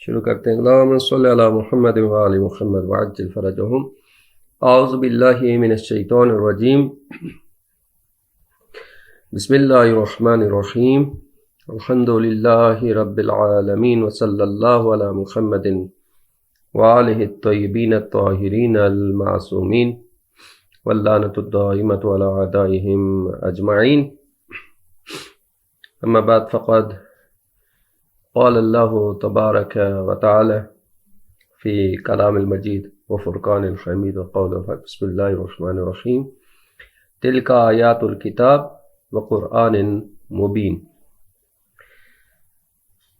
شروع کرتے ہیں۔ اللہم صلی علی محمد و آل محمد وعجل فرجہم۔ اعوذ باللہ من الشیطان الرجیم، بسم اللہ الرحمن الرحیم، الحمد للہ رب العالمین، وصلی اللہ علی محمد وآلہ الطیبین الطاہرین المعصومین، واللعنۃ الدائمۃ علی اعدائہم اجمعین۔ اما بعد فقد قال اللہ تبارک و تعالی فی کلام المجید وفرقان الحمید وقول الحق۔ بسم اللہ الرحمن الرحیم، تلک آیات الکتاب وقرآن مبین۔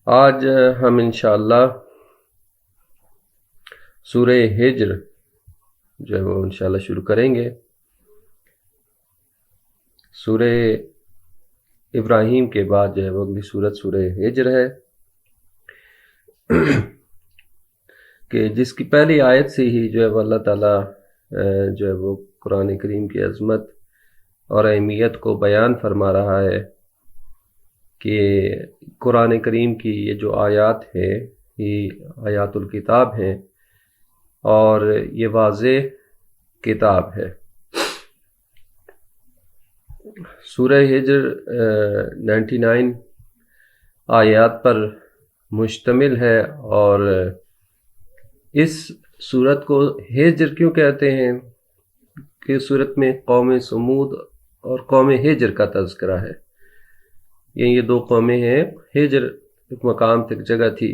آج ہم انشاءاللہ سورہ ہجر جو ہے وہ انشاءاللہ شروع کریں گے۔ سورہ ابراہیم کے بعد جو ہے وہ اگلی سورت سورہ ہجر ہے، کہ جس کی پہلی آیت سے ہی جو ہے وہ اللہ تعالیٰ جو ہے وہ قرآن کریم کی عظمت اور اہمیت کو بیان فرما رہا ہے کہ قرآن کریم کی یہ جو آیات ہے یہ آیات الکتاب ہیں اور یہ واضح کتاب ہے۔ سورہ ہجر 99 آیات پر مشتمل ہے، اور اس سورت کو ہجر کیوں کہتے ہیں کہ سورت میں قوم سمود اور قوم ہجر کا تذکرہ ہے۔ یہ دو قومیں ہیں، ہجر ایک مقام تک جگہ تھی،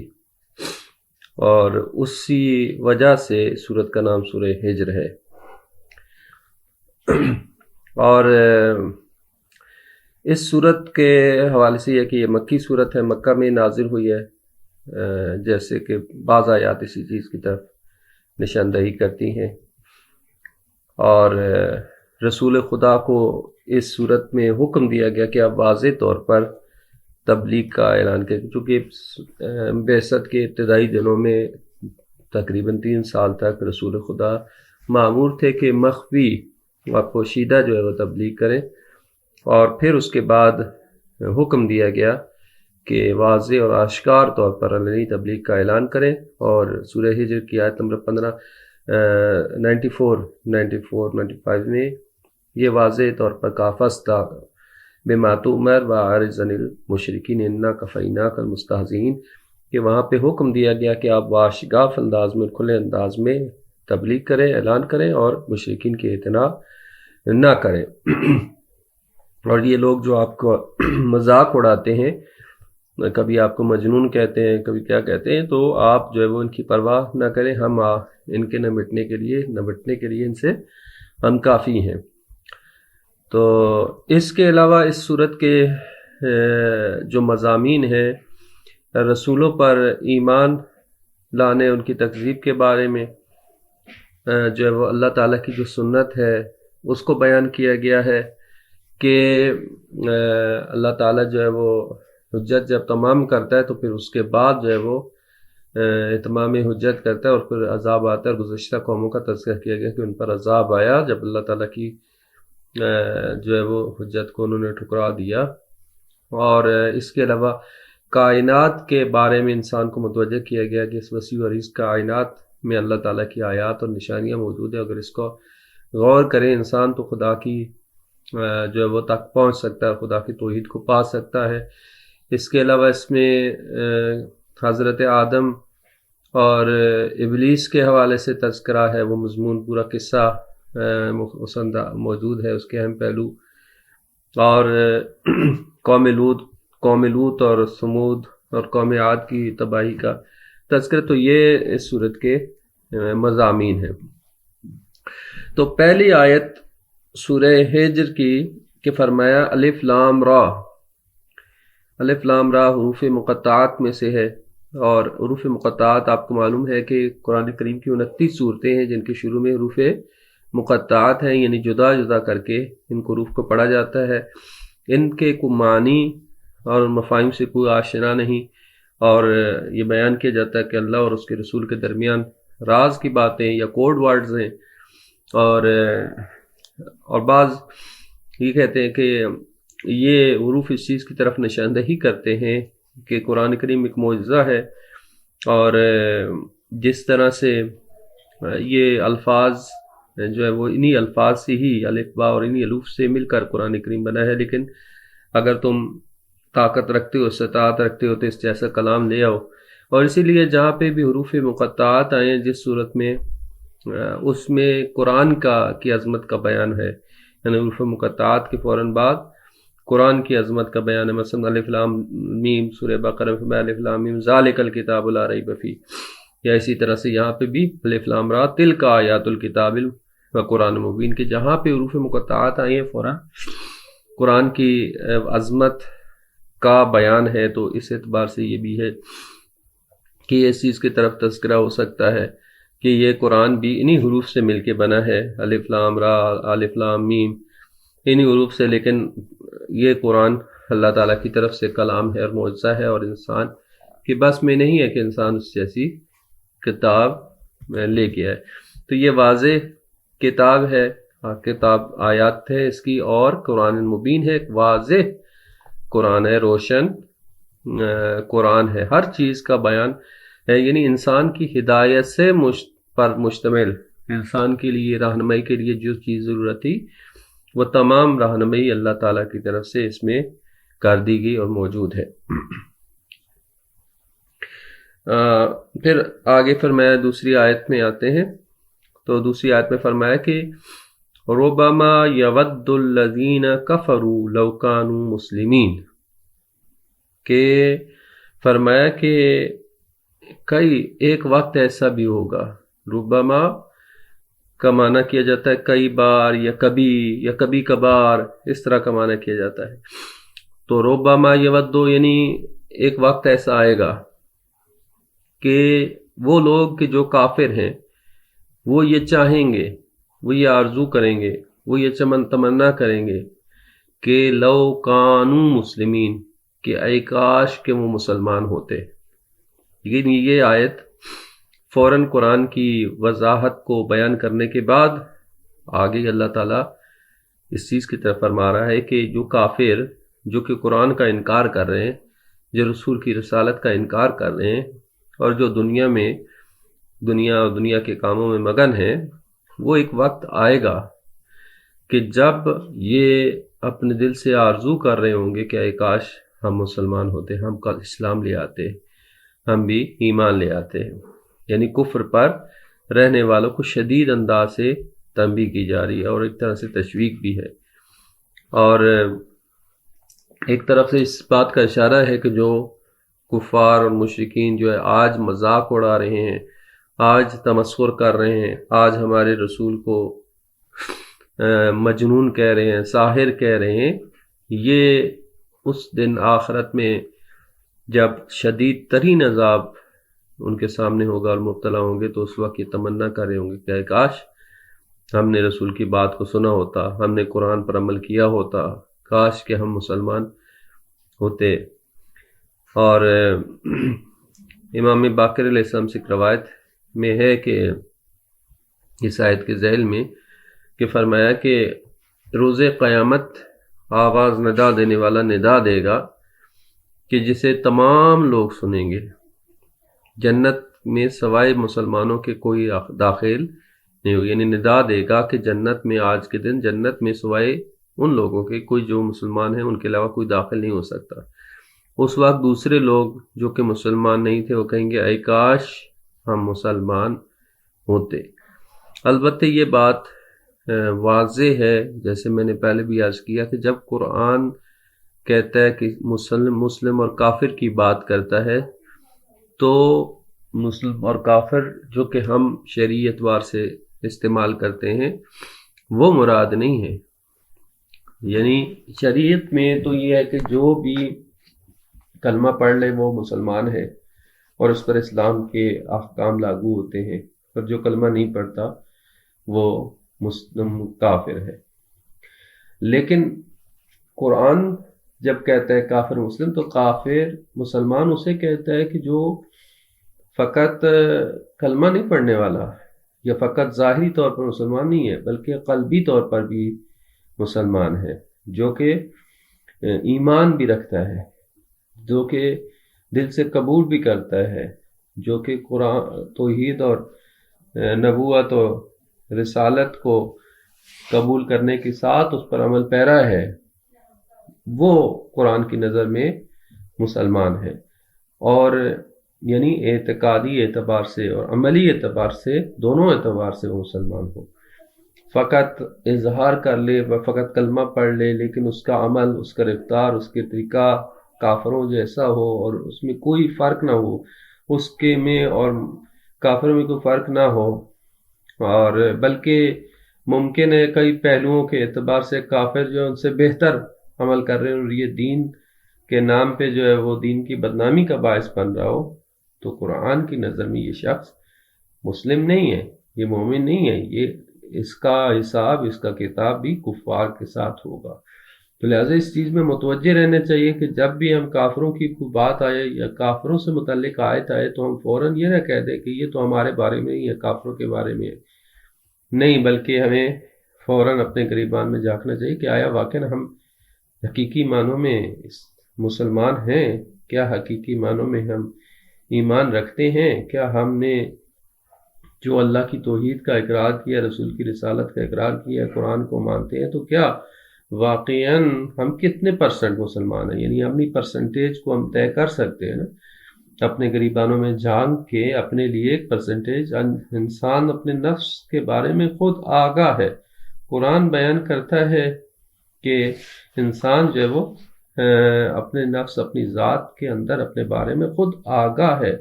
اور اسی وجہ سے سورت کا نام سورہ ہجر ہے۔ اور اس سورت کے حوالے سے یہ کہ یہ مکی سورت ہے، مکہ میں نازل ہوئی ہے، جیسے کہ بعض آیات اسی چیز کی طرف نشاندہی کرتی ہیں۔ اور رسول خدا کو اس صورت میں حکم دیا گیا کہ آپ واضح طور پر تبلیغ کا اعلان کریں، چونکہ بعثت کے ابتدائی دنوں میں تقریباً 3 سال تک رسول خدا مأمور تھے کہ مخفی اور پوشیدہ جو ہے وہ تبلیغ کریں، اور پھر اس کے بعد حکم دیا گیا کہ واضح اور آشکار طور پر علنی تبلیغ کا اعلان کریں۔ اور سورہ ہجر کی آیت نمبر 15 94 میں یہ واضح طور پر کافست تھا بما تؤمر واعرض عن المشرکین انا کفیناک المستہزئین، کہ وہاں پہ حکم دیا گیا کہ آپ واشگاف انداز میں، کھلے انداز میں تبلیغ کریں، اعلان کریں اور مشرکین کی اعتناء نہ کریں۔ اور یہ لوگ جو آپ کو مذاق اڑاتے ہیں، کبھی آپ کو مجنون کہتے ہیں، کبھی کیا کہتے ہیں، تو آپ جو ہے وہ ان کی پرواہ نہ کریں، ہم ان کے نمٹنے کے لیے ان سے ہم کافی ہیں۔ تو اس کے علاوہ اس صورت کے جو مضامین ہیں، رسولوں پر ایمان لانے، ان کی تکذیب کے بارے میں، جو ہے وہ اللہ تعالیٰ کی جو سنت ہے اس کو بیان کیا گیا ہے کہ اللہ تعالیٰ جو ہے وہ حجت جب تمام کرتا ہے تو پھر اس کے بعد جو ہے وہ اتمام حجت کرتا ہے، اور پھر عذاب آتا ہے۔ اور گزشتہ قوموں کا تذکرہ کیا گیا کہ ان پر عذاب آیا جب اللہ تعالیٰ کی جو ہے وہ حجت کو انہوں نے ٹھکرا دیا۔ اور اس کے علاوہ کائنات کے بارے میں انسان کو متوجہ کیا گیا کہ اس وسیع و عریض کائنات میں اللہ تعالیٰ کی آیات اور نشانیاں موجود ہیں، اگر اس کو غور کرے انسان تو خدا کی جو ہے وہ تک پہنچ سکتا ہے، خدا کی توحید کو پا سکتا ہے۔ اس کے علاوہ اس میں حضرت آدم اور ابلیس کے حوالے سے تذکرہ ہے، وہ مضمون پورا قصہ موجود ہے، اس کے اہم پہلو، اور قوم لوط اور سمود اور قوم عاد کی تباہی کا تذکرہ۔ تو یہ اس صورت کے مضامین ہیں۔ تو پہلی آیت سورہ ہجر کی کہ فرمایا الف لام را۔ الف لام را حروف مقطعات میں سے ہے، اور حروف مقطعات آپ کو معلوم ہے کہ قرآن کریم کی 29 صورتیں ہیں جن کے شروع میں حروف مقطعات ہیں، یعنی جدا جدا کر کے ان حروف کو پڑھا جاتا ہے۔ ان کے کوئی معنی اور مفاہیم سے کوئی آشنا نہیں، اور یہ بیان کیا جاتا ہے کہ اللہ اور اس کے رسول کے درمیان راز کی باتیں یا کوڈ ورڈز ہیں، اور بعض یہ کہتے ہیں کہ یہ حروف اس چیز کی طرف نشاندہی کرتے ہیں کہ قرآن کریم ایک معجزہ ہے، اور جس طرح سے یہ الفاظ جو ہے وہ انہی الفاظ سے ہی الف با اور انہی حروف سے مل کر قرآن کریم بنا ہے، لیکن اگر تم طاقت رکھتے ہو، استطاعت رکھتے ہو تو اس جیسا کلام لے آؤ۔ اور اسی لیے جہاں پہ بھی حروف مقطعات آئے ہیں جس صورت میں اس میں قرآن کی عظمت کا بیان ہے، یعنی حروف مقطعات کے فوراً بعد قرآن کی عظمت کا بیان ہے۔ مثلا الف لام میم، سورہ بقرہ میں الف لام میم ذالک الکتاب لا ریب فیہ، یا اسی طرح سے یہاں پہ بھی الف لام را تلک آیات الکتاب و قرآن مبین، کہ جہاں پہ حروف مقطعات آئی ہیں فوراً قرآن کی عظمت کا بیان ہے، تو اس اعتبار سے یہ بھی ہے کہ اس چیز کی طرف تذکرہ ہو سکتا ہے کہ یہ قرآن بھی انہی حروف سے مل کے بنا ہے، الف لام را الف لام میم انہی حروف سے، لیکن یہ قرآن اللہ تعالیٰ کی طرف سے کلام ہے اور معجزہ ہے، اور انسان کے بس میں نہیں ہے کہ انسان اس جیسی کتاب لے کے آئے۔ تو یہ واضح کتاب ہے، کتاب آیات ہے اس کی، اور قرآن مبین ہے، ایک واضح قرآن ہے، روشن قرآن ہے، ہر چیز کا بیان ہے، یعنی انسان کی ہدایت سے پر مشتمل، انسان کے لیے رہنمائی کے لیے جو چیز ضرورت تھی وہ تمام رہنمائی اللہ تعالیٰ کی طرف سے اس میں کر دی گئی اور موجود ہے۔ پھر آگے فرمایا، دوسری آیت میں آتے ہیں تو دوسری آیت میں فرمایا کہ ربما یود الذین کفروا لو کانوا مسلمین، کہ فرمایا کہ ایک وقت ایسا بھی ہوگا، ربما کا معنی کیا جاتا ہے کئی بار یا کبھی یا کبھی کبھار، اس طرح کا معنی کیا جاتا ہے۔ تو ربما یودو یعنی ایک وقت ایسا آئے گا کہ وہ لوگ کہ جو کافر ہیں وہ یہ چاہیں گے، وہ یہ آرزو کریں گے، وہ یہ تمنا کریں گے کہ لو کانوا مسلمین، کہ اے کاش کہ وہ مسلمان ہوتے۔ لیکن یہ آیت فوراً قرآن کی وضاحت کو بیان کرنے کے بعد آگے اللہ تعالیٰ اس چیز کی طرف فرما رہا ہے کہ جو کافر جو کہ قرآن کا انکار کر رہے ہیں، جو رسول کی رسالت کا انکار کر رہے ہیں، اور جو دنیا کے کاموں میں مگن ہیں، وہ ایک وقت آئے گا کہ جب یہ اپنے دل سے آرزو کر رہے ہوں گے کہ اے کاش ہم مسلمان ہوتے، ہم کل اسلام لے آتے، ہم بھی ایمان لے آتے ہیں۔ یعنی کفر پر رہنے والوں کو شدید انداز سے تنبیہ کی جا رہی ہے اور ایک طرح سے تشویق بھی ہے، اور ایک طرف سے اس بات کا اشارہ ہے کہ جو کفار اور مشرکین جو ہے آج مذاق اڑا رہے ہیں، آج تمسخر کر رہے ہیں، آج ہمارے رسول کو مجنون کہہ رہے ہیں، ساحر کہہ رہے ہیں، یہ اس دن آخرت میں جب شدید ترین عذاب ان کے سامنے ہوگا اور مبتلا ہوں گے تو اس وقت یہ تمنا کر رہے ہوں گے کہ کاش ہم نے رسول کی بات کو سنا ہوتا، ہم نے قرآن پر عمل کیا ہوتا، کاش کہ ہم مسلمان ہوتے۔ اور امام باقر علیہ السلام سے ایک روایت میں ہے کہ اس آیت کے ذیل میں کہ فرمایا کہ روز قیامت آغاز ندا دینے والا ندا دے گا کہ جسے تمام لوگ سنیں گے، جنت میں سوائے مسلمانوں کے کوئی داخل نہیں ہوگی، یعنی ندا دے گا کہ جنت میں آج کے دن جنت میں سوائے ان لوگوں کے کوئی جو مسلمان ہیں ان کے علاوہ کوئی داخل نہیں ہو سکتا۔ اس وقت دوسرے لوگ جو کہ مسلمان نہیں تھے وہ کہیں گے اے کاش ہم مسلمان ہوتے۔ البتہ یہ بات واضح ہے، جیسے میں نے پہلے بھی عرض کیا کہ جب قرآن کہتا ہے کہ مسلم اور کافر کی بات کرتا ہے تو مسلم اور کافر جو کہ ہم شرعی اعتبار سے استعمال کرتے ہیں وہ مراد نہیں ہے، یعنی شریعت میں تو یہ ہے کہ جو بھی کلمہ پڑھ لے وہ مسلمان ہے اور اس پر اسلام کے احکام لاگو ہوتے ہیں، اور جو کلمہ نہیں پڑھتا وہ مسلم کافر ہے۔ لیکن قرآن جب کہتا ہے کافر مسلم تو کافر مسلمان اسے کہتا ہے کہ جو فقط کلمہ نہیں پڑھنے والا یا فقط ظاہری طور پر مسلمان نہیں ہے بلکہ قلبی طور پر بھی مسلمان ہے، جو کہ ایمان بھی رکھتا ہے، جو کہ دل سے قبول بھی کرتا ہے، جو کہ قرآن توحید اور نبوت اور رسالت کو قبول کرنے کے ساتھ اس پر عمل پیرا ہے، وہ قرآن کی نظر میں مسلمان ہے، اور یعنی اعتقادی اعتبار سے اور عملی اعتبار سے، دونوں اعتبار سے وہ مسلمان ہو۔ فقط اظہار کر لے، فقط کلمہ پڑھ لے، لیکن اس کا عمل، اس کا رفتار، اس کے طریقہ کافروں جیسا ہو اور اس میں کوئی فرق نہ ہو، اس کے میں اور کافروں میں کوئی فرق نہ ہو، اور بلکہ ممکن ہے کئی پہلوؤں کے اعتبار سے کافر جو ان سے بہتر عمل کر رہے ہیں اور یہ دین کے نام پہ جو ہے وہ دین کی بدنامی کا باعث بن رہا ہو، تو قرآن کی نظر میں یہ شخص مسلم نہیں ہے، یہ مومن نہیں ہے، یہ اس کا حساب، اس کا کتاب بھی کفار کے ساتھ ہوگا۔ تو لہٰذا اس چیز میں متوجہ رہنا چاہیے کہ جب بھی ہم کافروں کی کوئی بات آئے یا کافروں سے متعلق آیت آئے تو ہم فوراً یہ نہ کہہ دیں کہ یہ تو ہمارے بارے میں یا کافروں کے بارے میں ہے، نہیں، بلکہ ہمیں فوراً اپنے گریبان میں جھانکنا چاہیے کہ آیا واقعاً ہم حقیقی معنوں میں مسلمان ہیں، کیا حقیقی معنوں میں ہم ایمان رکھتے ہیں، کیا ہم نے جو اللہ کی توحید کا اقرار کیا، رسول کی رسالت کا اقرار کیا، قرآن کو مانتے ہیں، تو کیا واقعاً ہم کتنے پرسنٹ مسلمان ہیں، یعنی اپنی پرسنٹیج کو ہم طے کر سکتے ہیں نا، اپنے گریبانوں میں جھانک کے اپنے لیے ایک پرسنٹیج۔ انسان اپنے نفس کے بارے میں خود آگاہ ہے، قرآن بیان کرتا ہے کہ انسان جو ہے وہ اپنے نفس، اپنی ذات کے اندر اپنے بارے میں خود آگاہ ہے،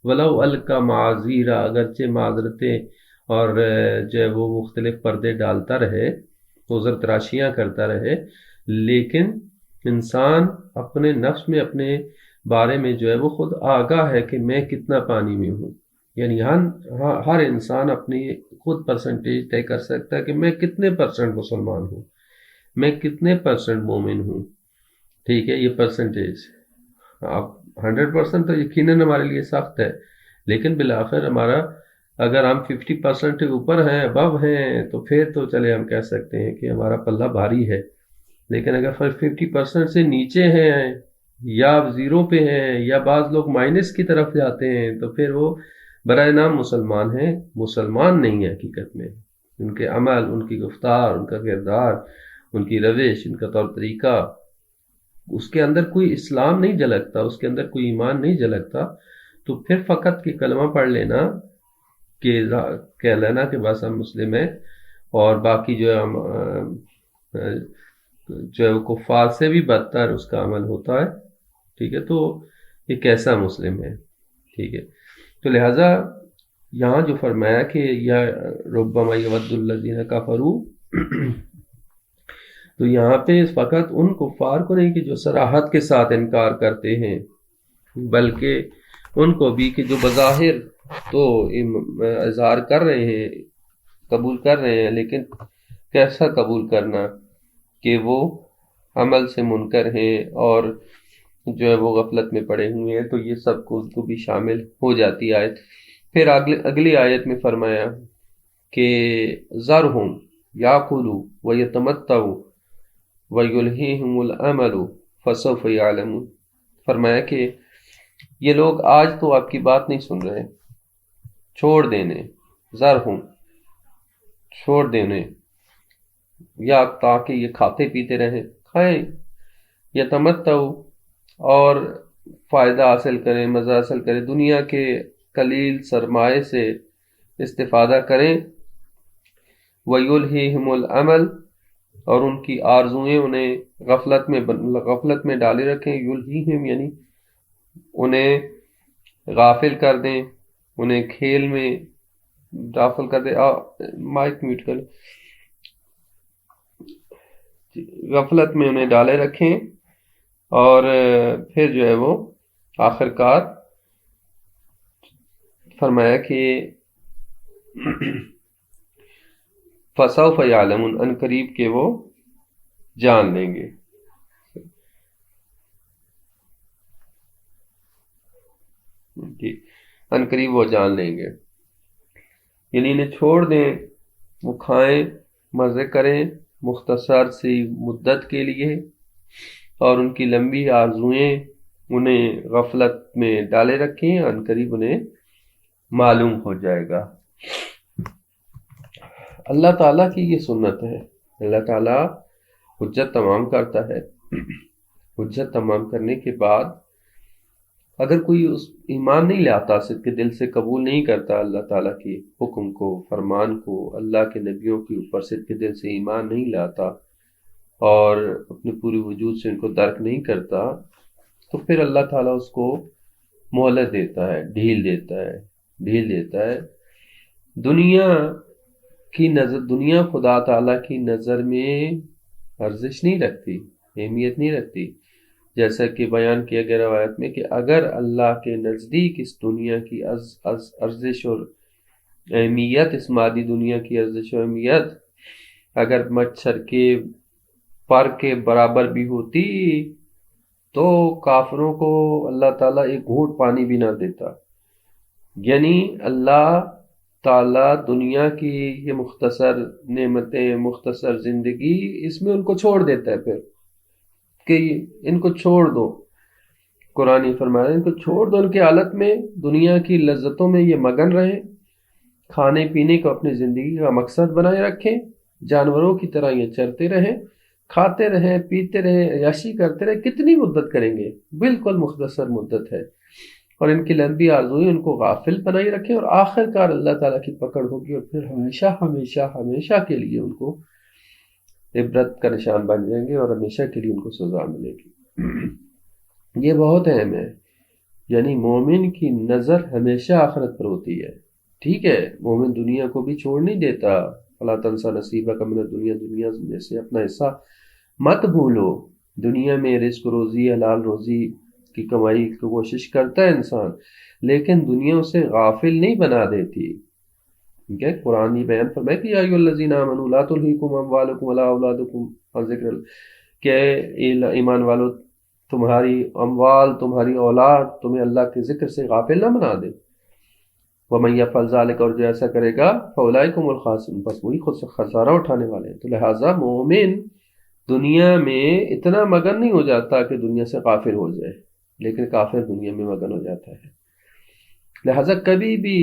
ولو القا معاذیرہ، اگرچہ معذرتیں اور جو ہے وہ مختلف پردے ڈالتا رہے، عذر تراشیاں کرتا رہے، لیکن انسان اپنے نفس میں اپنے بارے میں جو ہے وہ خود آگاہ ہے کہ میں کتنا پانی میں ہوں، یعنی ہر انسان اپنی خود پرسنٹیج طے کر سکتا ہے کہ میں کتنے پرسنٹ مسلمان ہوں، میں کتنے پرسنٹ مومن ہوں، ٹھیک ہے۔ یہ پرسنٹیج اب 100% تو یقیناً ہمارے لیے سخت ہے، لیکن بالآخر ہمارا اگر ہم 50% اوپر ہیں، ابو ہیں، تو پھر تو چلے ہم کہہ سکتے ہیں کہ ہمارا پلہ بھاری ہے، لیکن اگر 50% سے نیچے ہیں یا زیرو پہ ہیں یا بعض لوگ مائنس کی طرف جاتے ہیں، تو پھر وہ برائے نام مسلمان ہیں، مسلمان نہیں ہیں حقیقت میں۔ ان کے عمل، ان کی گفتار، ان کا کردار، ان کی روش، ان کا طور طریقہ، اس کے اندر کوئی اسلام نہیں جھلکتا، اس کے اندر کوئی ایمان نہیں جھلکتا، تو پھر فقط کہ کلمہ پڑھ لینا، کہ کہہ لینا کہ بس ہم مسلم ہیں، اور باقی جو ہے ہم جو ہے کفار سے بھی بدتر اس کا عمل ہوتا ہے، ٹھیک ہے، تو یہ کیسا مسلم ہے، ٹھیک ہے۔ تو لہٰذا یہاں جو فرمایا کہ یا ربما یود الذین کفروا، تو یہاں پہ فقط ان کفار کو نہیں کہ جو صراحت کے ساتھ انکار کرتے ہیں، بلکہ ان کو بھی کہ جو بظاہر تو اظہار کر رہے ہیں، قبول کر رہے ہیں، لیکن کیسا قبول کرنا کہ وہ عمل سے منکر ہیں اور جو ہے وہ غفلت میں پڑے ہوئے ہیں، تو یہ سب کو بھی شامل ہو جاتی آیت۔ پھر اگلی آیت میں فرمایا کہ ذرہم یاکلوا ویتمتعوا وَيُلْهِهِمُ الْأَمَلُ فَسَوْفَ يَعْلَمُونَ، فرمایا کہ یہ لوگ آج تو آپ کی بات نہیں سن رہے، چھوڑ دینے، ذرہم، چھوڑ دینے، یا تاکہ یہ کھاتے پیتے رہیں، کھائیں، یتمتعوا، اور فائدہ حاصل کریں، مزہ حاصل کریں، دنیا کے قلیل سرمایے سے استفادہ کریں، وَيُلْهِهِمُ الْأَمَلُ، اور ان کی آرزویں انہیں غفلت میں ڈالے رکھیں، یلہیہم یعنی انہیں غافل کر دیں، انہیں کھیل میں داخل کر دیں، مائک میوٹ کر، غفلت میں انہیں ڈالے رکھیں، اور پھر جو ہے وہ آخرکار فرمایا کہ فسوف یعلمون، ان قریب کہ وہ جان لیں گے۔ ان قریب وہ جان لیں گے، یعنی انہیں چھوڑ دیں، وہ کھائیں، مزے کریں مختصر سی مدت کے لیے، اور ان کی لمبی آرزویں انہیں غفلت میں ڈالے رکھیں، ان قریب انہیں معلوم ہو جائے گا۔ اللہ تعالیٰ کی یہ سنت ہے، اللہ تعالیٰ حجت تمام کرتا ہے، حجت تمام کرنے کے بعد اگر کوئی اس ایمان نہیں لاتا، صدق کے دل سے قبول نہیں کرتا اللہ تعالیٰ کے حکم کو، فرمان کو، اللہ کے نبیوں کے اوپر صدق کے دل سے ایمان نہیں لاتا اور اپنے پورے وجود سے ان کو درک نہیں کرتا، تو پھر اللہ تعالیٰ اس کو مہلت دیتا ہے، ڈھیل دیتا ہے۔ دنیا کی نظر، دنیا خدا تعالیٰ کی نظر میں ارزش نہیں رکھتی، اہمیت نہیں رکھتی، جیسا کہ بیان کیا گیا روایت میں کہ اگر اللہ کے نزدیک اس دنیا کی ارزش اور اہمیت، اس مادی دنیا کی ارزش اور اہمیت اگر مچھر کے پر کے برابر بھی ہوتی تو کافروں کو اللہ تعالیٰ ایک گھونٹ پانی بھی نہ دیتا۔ یعنی اللہ تعالیٰ دنیا کی یہ مختصر نعمتیں، مختصر زندگی، اس میں ان کو چھوڑ دیتا ہے پھر کہ ان کو چھوڑ دو، قرآن فرمایا ان کو چھوڑ دو، ان کی حالت میں دنیا کی لذتوں میں یہ مگن رہیں، کھانے پینے کو اپنی زندگی کا مقصد بنائے رکھیں، جانوروں کی طرح یہ چرتے رہیں، کھاتے رہیں، پیتے رہیں، عیاشی کرتے رہیں۔ کتنی مدت کریں گے؟ بالکل مختصر مدت ہے، اور ان کی لمبی آرزوئیں ان کو غافل بنائی رکھیں، اور آخر کار اللہ تعالیٰ کی پکڑ ہوگی، اور پھر ہمیشہ ہمیشہ ہمیشہ کے لیے ان کو عبرت کا نشان بن جائیں گے، اور ہمیشہ کے لیے ان کو سزا ملے گی۔ یہ بہت اہم ہے، یعنی مومن کی نظر ہمیشہ آخرت پر ہوتی ہے۔ ٹھیک ہے، مومن دنیا کو بھی چھوڑ نہیں دیتا، فلا تنسا نصیبک من الدنیا، دنیا میں سے اپنا حصہ مت بھولو۔ دنیا میں رزق روزی، حلال روزی کی کمائی کی کوشش کرتا ہے انسان، لیکن دنیا اسے غافل نہیں بنا دیتی۔ ٹھیک ہے، قرآن یہ بیان فرمائے کہ یا ایھا الذین آمنوا لا تلہکم اموالکم ولا اولادکم عن ذکر اللہ، کہ ایمان والو تمہاری اموال، تمہاری اولاد تمہیں اللہ کے ذکر سے غافل نہ بنا دے۔ وَمَن يَفْعَلْ ذَلِكَ، اور جو ایسا کرے گا فَأُولَٰئِکَ هُمُ الْخَاسِرُونَ، بس وہی خود سے خسارہ اٹھانے والے ہیں۔ تو لہٰذا مومن دنیا میں اتنا مگن نہیں ہو جاتا کہ دنیا سے غافل ہو جائے، لیکن کافر دنیا میں مگن ہو جاتا ہے۔ لہٰذا کبھی بھی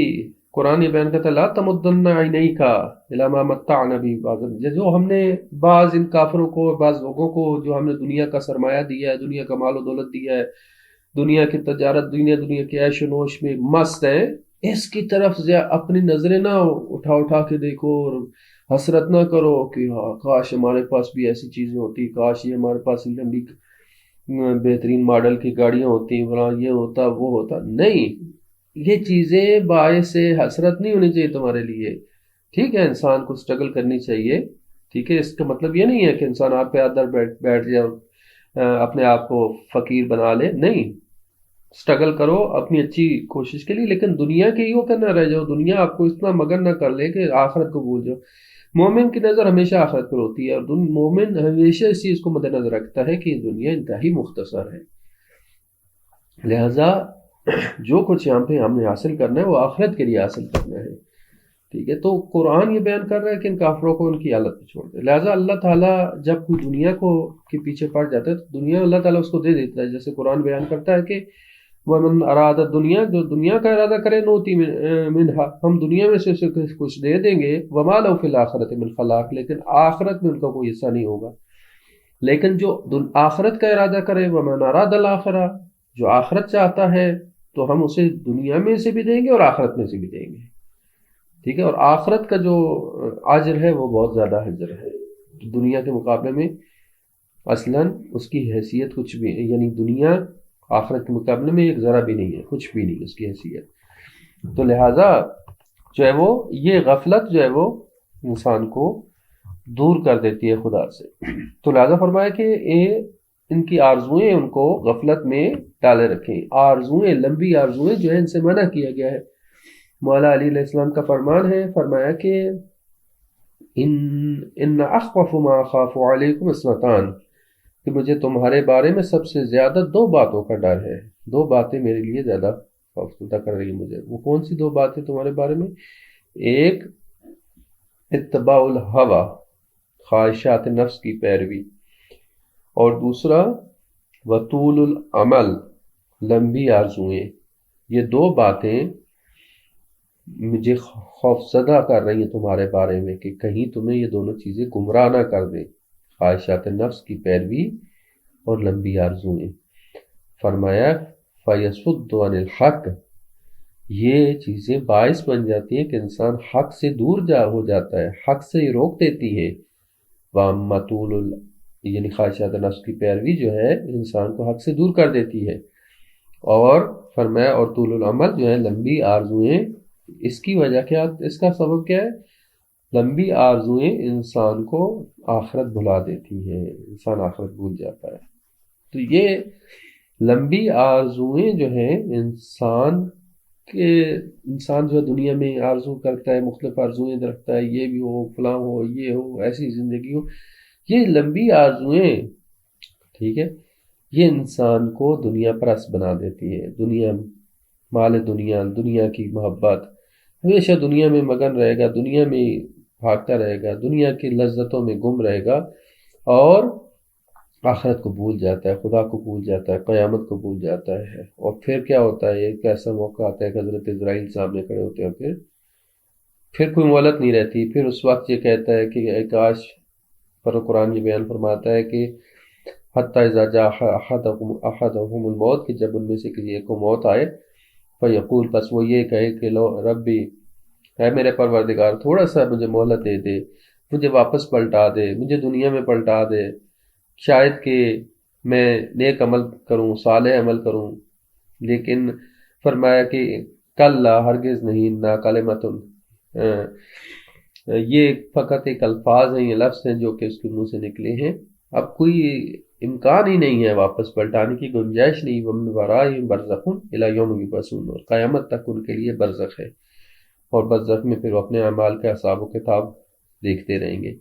قرآن یہ بیان کرتا ہے لا تمدن عینیک الی ما متعنا به بعض، جو ہم نے بعض ان کافروں کو، بعض لوگوں کو جو ہم نے دنیا کا سرمایہ دیا ہے، دنیا کا مال و دولت دیا ہے، دنیا کی تجارت، دنیا کے عیش و نوش میں مست ہیں، اس کی طرف اپنی نظریں نہ اٹھا کے دیکھو، اور حسرت نہ کرو کہ ہاں کاش ہمارے پاس بھی ایسی چیزیں ہوتی، کاش یہ ہمارے پاس لمبی بہترین ماڈل کی گاڑیاں ہوتی، یہ ہوتا وہ ہوتا۔ نہیں، یہ چیزیں باعث حسرت نہیں ہونی چاہیے تمہارے لیے۔ ٹھیک ہے، انسان کو سٹرگل کرنی چاہیے، ٹھیک ہے، اس کا مطلب یہ نہیں ہے کہ انسان آپ پہ آدھر بیٹھ جائے، اپنے آپ کو فقیر بنا لے، نہیں، سٹرگل کرو اپنی اچھی کوشش کے لیے، لیکن دنیا کے یوں کرنا رہ جاؤ، دنیا آپ کو اتنا مگن نہ کر لے کہ آخرت کو بھول جاؤ۔ مومن کی نظر ہمیشہ آخرت پر ہوتی ہے، اور مومن ہمیشہ اس چیز کو مد نظر رکھتا ہے کہ دنیا انتہائی مختصر ہے، لہذا جو کچھ یہاں پہ ہم نے حاصل کرنا ہے وہ آخرت کے لیے حاصل کرنا ہے۔ ٹھیک ہے، تو قرآن یہ بیان کر رہا ہے کہ ان کافروں کو ان کی حالت پہ چھوڑ دے۔ لہٰذا اللہ تعالیٰ جب کوئی دنیا کو کے پیچھے پڑ جاتا ہے تو دنیا اللہ تعالیٰ اس کو دے دیتا ہے، جیسے قرآن بیان کرتا ہے کہ وَمَنْ أَرَادَ الدُّنْيَا، جو دنیا کا ارادہ کرے نوتی منہا، ہم دنیا میں سے اسے کچھ دے دیں گے، وَمَا لَهُ فِي الْآخِرَةِ مِنْ خَلَاقٍ، لیکن آخرت میں ان کا کوئی حصہ نہیں ہوگا۔ لیکن جو آخرت کا ارادہ کرے، وَمَنْ أَرَادَ الْآخِرَةَ، جو آخرت چاہتا ہے تو ہم اسے دنیا میں سے بھی دیں گے اور آخرت میں سے بھی دیں گے۔ ٹھیک ہے، اور آخرت کا جو اجر ہے وہ بہت زیادہ اجر ہے دنیا کے مقابلے میں، اصلاً اس کی حیثیت کچھ بھی، یعنی دنیا آخرت کے مقابلے میں ایک ذرہ بھی نہیں ہے، کچھ بھی نہیں اس کی حیثیت۔ تو لہٰذا جو ہے وہ یہ غفلت جو ہے وہ انسان کو دور کر دیتی ہے خدا سے۔ تو لہٰذا فرمایا کہ ان کی آرزوئیں ان کو غفلت میں ڈالے رکھیں، آرزوئیں، لمبی آرزوئیں جو ہے ان سے منع کیا گیا ہے۔ مولا علی علیہ السلام کا فرمان ہے، فرمایا کہ ان اخوف ما اخاف علیکم اثنتان، کہ مجھے تمہارے بارے میں سب سے زیادہ دو باتوں کا ڈر ہے، دو باتیں میرے لیے زیادہ خوفزدہ کر رہی ہیں مجھے۔ وہ کون سی دو باتیں تمہارے بارے میں؟ ایک اتباع الہوی، خواہشات نفس کی پیروی، اور دوسرا وطول العمل، لمبی آرزوئیں۔ یہ دو باتیں مجھے خوف زدہ کر رہی ہیں تمہارے بارے میں کہ کہیں تمہیں یہ دونوں چیزیں گمراہ نہ کر دیں، خواہشات نفس کی پیروی اور لمبی آرزوئیں۔ فرمایا فَيَصُدُّ عَنِ الْحَقِّ، یہ چیزیں باعث بن جاتی ہیں کہ انسان حق سے دور ہو جاتا ہے، حق سے ہی روک دیتی ہے۔ وَأَمَّا طُولُ یعنی خواہشات نفس کی پیروی جو ہے انسان کو حق سے دور کر دیتی ہے، اور فرمایا اور طول العمل جو ہے لمبی آرزوئیں، اس کی وجہ کیا، اس کا سبب کیا ہے؟ لمبی آرزوئیں انسان کو آخرت بھلا دیتی ہیں، انسان آخرت بھول جاتا ہے۔ تو یہ لمبی آرزوئیں جو ہیں انسان جو ہے دنیا میں آرزو کرتا ہے، مختلف آرزوئیں رکھتا ہے، یہ بھی ہو، فلاں ہو، یہ ہو، ایسی زندگی ہو، یہ لمبی آرزوئیں، ٹھیک ہے، یہ انسان کو دنیا پرست بنا دیتی ہے۔ دنیا، مال دنیا، دنیا کی محبت، ہمیشہ دنیا میں مگن رہے گا، دنیا میں بھاگتا رہے گا، دنیا کی لذتوں میں گم رہے گا، اور آخرت کو بھول جاتا ہے، خدا کو بھول جاتا ہے، قیامت کو بھول جاتا ہے۔ اور پھر کیا ہوتا ہے، ایک ایسا موقع آتا ہے کہ حضرت اسرائیل سامنے کھڑے ہوتے ہیں، پھر کوئی مہلت نہیں رہتی۔ پھر اس وقت یہ کہتا ہے کہ اے کاش، پر قرآن یہ بیان فرماتا ہے کہ حتیٰ اذا جاء احدهم الموت، کہ جب ان میں سے کسی ایک کو موت آئے، فیقول، پس وہ یہ کہے کہ لو ربی، اے میرے پروردگار، تھوڑا سا مجھے مہلت دے دے، مجھے واپس پلٹا دے، مجھے دنیا میں پلٹا دے، شاید کہ میں نیک عمل کروں، صالح عمل کروں۔ لیکن فرمایا کہ کلا، ہرگز نہیں، نا کلمۃ، یہ فقط ایک الفاظ ہیں، یہ لفظ ہیں جو کہ اس کے منہ سے نکلے ہیں، اب کوئی امکان ہی نہیں ہے واپس پلٹانے کی، گنجائش نہیں۔ وَمِن وَرَائِهِمْ بَرْزَخٌ إِلَىٰ يَوْمِ يُبْعَثُونَ، اور قیامت تک ان کے لیے برزخ ہے، اور برزخ میں پھر وہ اپنے اعمال کے حساب و کتاب دیکھتے رہیں گے۔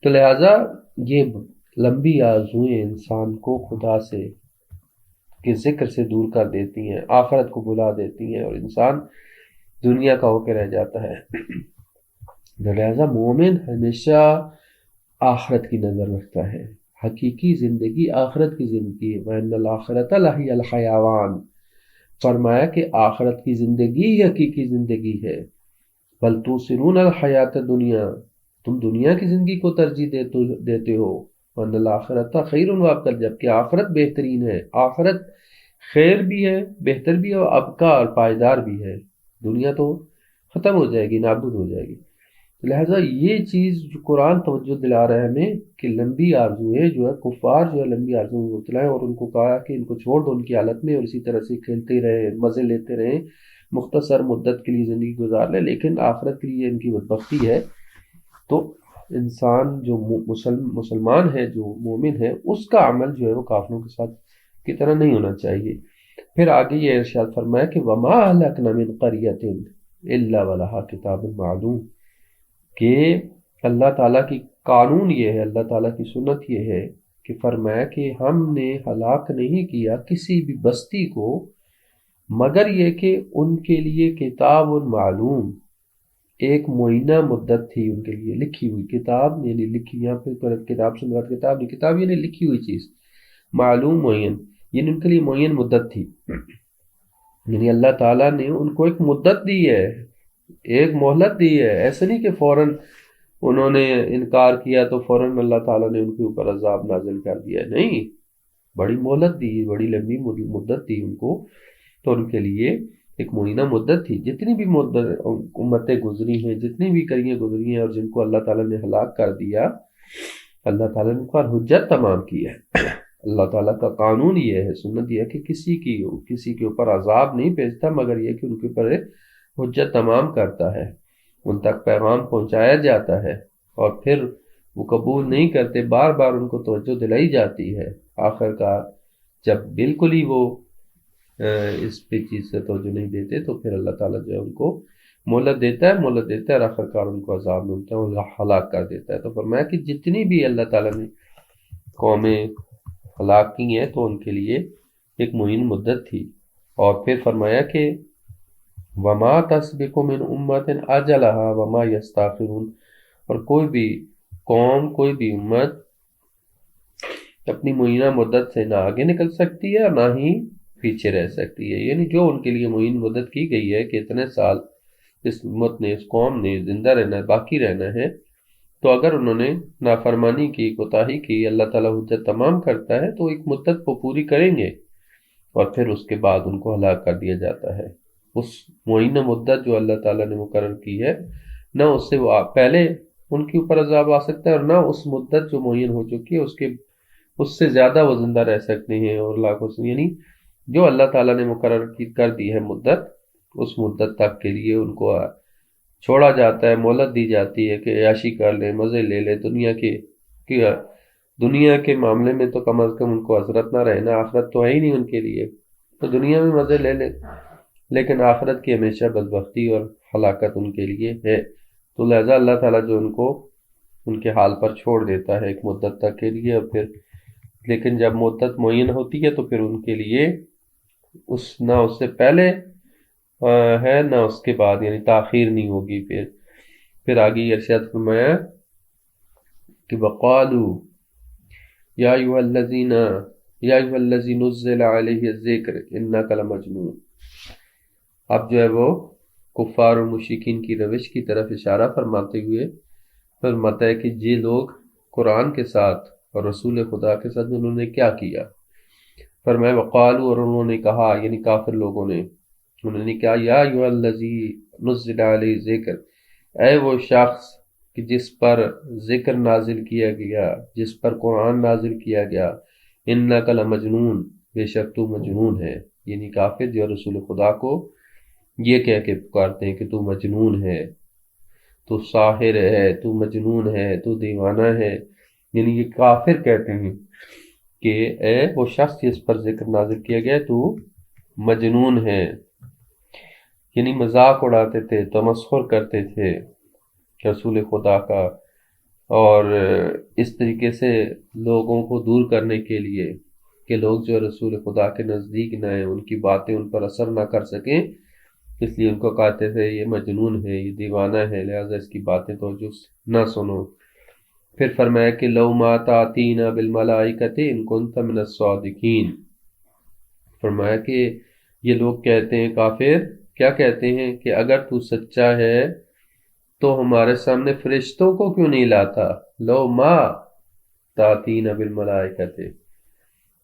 تو لہٰذا یہ لمبی آرزوئیں انسان کو خدا سے کے ذکر سے دور کر دیتی ہیں، آخرت کو بھلا دیتی ہیں، اور انسان دنیا کا ہو کے رہ جاتا ہے۔ لہٰذا مومن ہمیشہ آخرت کی نظر رکھتا ہے، حقیقی زندگی آخرت کی زندگی ہے۔ وَإِنَّ الْآخِرَةَ لَهِيَ الْحَيَوَانُ، فرمایا کہ آخرت کی زندگی ہی حقیقی زندگی ہے۔ بل تُؤْثِرُونَ الْحَيَاةَ الدُّنْيَا، تم دنیا کی زندگی کو ترجیح دیتے ہو۔ وَإِنَّ الْآخِرَةَ خَيْرٌ وَأَبْقَىٰ، جبکہ آخرت بہترین ہے، آخرت خیر بھی ہے، بہتر بھی ہے، اور ابقا، اور پائیدار بھی ہے۔ دنیا تو ختم ہو جائے گی، نابود ہو جائے گی۔ لہٰذا یہ چیز جو قرآن توجہ دلا رہا ہے ہمیں کہ لمبی آرزوئیں جو ہے، کفار جو ہے لمبی آرزوئیں میں مبتلا ہیں، اور ان کو کہا کہ ان کو چھوڑ دو ان کی حالت میں، اور اسی طرح سے کھیلتے رہیں، مزے لیتے رہیں، مختصر مدت کے لیے زندگی گزار لیں، لیکن آخرت کے لیے ان کی بدبختی ہے۔ تو انسان جو مسلمان ہے، جو مومن ہے، اس کا عمل جو ہے وہ کافروں کے ساتھ کی طرح نہیں ہونا چاہیے۔ پھر آگے یہ ارشاد فرمایا کہ وَمَا أَهْلَكْنَا مِنْ قَرْيَةٍ إِلَّا وَلَهَا كِتَابٌ مَعْلُومٌ، کہ اللہ تعالیٰ کی قانون یہ ہے، اللہ تعالیٰ کی سنت یہ ہے کہ فرمایا کہ ہم نے ہلاک نہیں کیا کسی بھی بستی کو مگر یہ کہ ان کے لیے کتاب معلوم، ایک معینہ مدت تھی ان کے لیے لکھی ہوئی کتاب، یعنی لکھی، یہاں پہ کتاب سے مراد کتاب نہیں، کتاب یعنی لکھی ہوئی چیز، معلوم معین، یعنی ان کے لیے معین مدت تھی، یعنی اللہ تعالیٰ نے ان کو ایک مدت دی ہے، ایک مہلت دی ہے، ایسا نہیں کہ فوراً انہوں نے انکار کیا تو فوراً اللہ تعالیٰ نے ان کے اوپر عذاب نازل کر دیا، نہیں، بڑی مہلت دی، بڑی لمبی مدت دی ان کو، تو ان کے لیے ایک معینہ مدت تھی۔ جتنی بھی امتیں گزری ہیں، جتنی بھی قرییں گزری ہیں، اور جن کو اللہ تعالیٰ نے ہلاک کر دیا، اللہ تعالیٰ نے ان پر حجت تمام کی ہے۔ اللہ تعالیٰ کا قانون یہ ہے، سنت یہ ہے کہ کسی کے اوپر عذاب نہیں بھیجتا مگر یہ کہ ان کے اوپر حجت تمام کرتا ہے، ان تک پیغام پہنچایا جاتا ہے، اور پھر وہ قبول نہیں کرتے، بار بار ان کو توجہ دلائی جاتی ہے، آخر کار جب بالکل ہی وہ اس پہ چیز سے توجہ نہیں دیتے تو پھر اللہ تعالیٰ جو ہے ان کو مہلت دیتا ہے، اور آخر کار ان کو عذاب ملتا ہے، اور ہلاک کر دیتا ہے۔ تو فرمایا کہ جتنی بھی اللہ تعالیٰ نے قومیں ہلاک کی ہیں تو ان کے لیے ایک معین مدت تھی، اور پھر فرمایا کہ وَمَا تَسْبِقُ مِنْ أُمَّةٍ أَجَلَهَا وَمَا يَسْتَأْخِرُونَ، اور کوئی بھی قوم، کوئی بھی امت اپنی معینہ مدت سے نہ آگے نکل سکتی ہے اور نہ ہی پیچھے رہ سکتی ہے، یعنی جو ان کے لیے معین مدت کی گئی ہے کہ اتنے سال اس امت نے، اس قوم نے زندہ رہنا ہے، باقی رہنا ہے، تو اگر انہوں نے نافرمانی کی، کوتاہی کی، اللہ تعالیٰ حجت تمام کرتا ہے تو ایک مدت کو پوری کریں گے اور پھر اس کے بعد ان کو ہلاک کر دیا جاتا ہے۔ اس معینہ مدت جو اللہ تعالیٰ نے مقرر کی ہے، نہ اس سے وہ پہلے ان کے اوپر عذاب آ سکتا ہے، اور نہ اس مدت جو معین ہو چکی ہے اس سے زیادہ وہ زندہ رہ سکتے ہیں، اور لاکھوں سے، یعنی جو اللہ تعالیٰ نے مقرر کر دی ہے مدت، اس مدت تک کے لیے ان کو چھوڑا جاتا ہے، مہلت دی جاتی ہے کہ عیاشی کر لیں، مزے لے لیں دنیا کے معاملے میں، تو کم از کم ان کو حسرت نہ رہے نا، آخرت تو ہے ہی نہیں ان کے لیے، تو دنیا میں مزے لے لیں، لیکن آخرت کی ہمیشہ بدبختی اور ہلاکت ان کے لیے ہے۔ تو لہذا اللہ تعالیٰ جو ان کو ان کے حال پر چھوڑ دیتا ہے ایک مدت تک کے لیے، اور پھر لیکن جب مدت معین ہوتی ہے تو پھر ان کے لیے نہ اس سے پہلے ہے نہ اس کے بعد، یعنی تاخیر نہیں ہوگی۔ پھر آگے ارشاد فرمایا کہ وقالوا یا ایھا الذی نزل علیہ الذکر انک لمجنون۔ اب جو ہے وہ کفار اور مشرکین کی روش کی طرف اشارہ فرماتے ہوئے فرماتا ہے کہ یہ لوگ قرآن کے ساتھ اور رسول خدا کے ساتھ انہوں نے کیا کیا۔ فرمایا وقالوا، اور انہوں نے کہا، یعنی کافر لوگوں نے، انہوں نے کہا یا ایھا الذی نزل علیہ الذکر، اے وہ شخص کہ جس پر ذکر نازل کیا گیا، جس پر قرآن نازل کیا گیا، انک لمجنون، بے شک تو مجنون ہے، یعنی کافر جو رسول خدا کو یہ کہہ کے پکارتے ہیں کہ تو مجنون ہے، تو ساحر ہے، تو مجنون ہے، تو دیوانہ ہے، یعنی یہ کافر کہتے ہیں کہ اے وہ شخص جس پر ذکر نازل کیا گیا تو مجنون ہے، یعنی مذاق اڑاتے تھے، تمسخر کرتے تھے رسول خدا کا، اور اس طریقے سے لوگوں کو دور کرنے کے لیے کہ لوگ جو رسول خدا کے نزدیک نہ ہیں، ان کی باتیں ان پر اثر نہ کر سکیں، اس لیے ان کو کہتے تھے یہ مجنون ہے، یہ دیوانہ ہے، لہذا اس کی باتیں توجہ سے نہ سنو۔ پھر فرمایا کہ لو ما تاتینا بالملائکۃ ان کنت من الصادقین، فرمایا کہ یہ لوگ کہتے ہیں، کافر کیا کہتے ہیں کہ اگر تو سچا ہے تو ہمارے سامنے فرشتوں کو کیوں نہیں لاتا، لو ما تاتینا بالملائکۃ،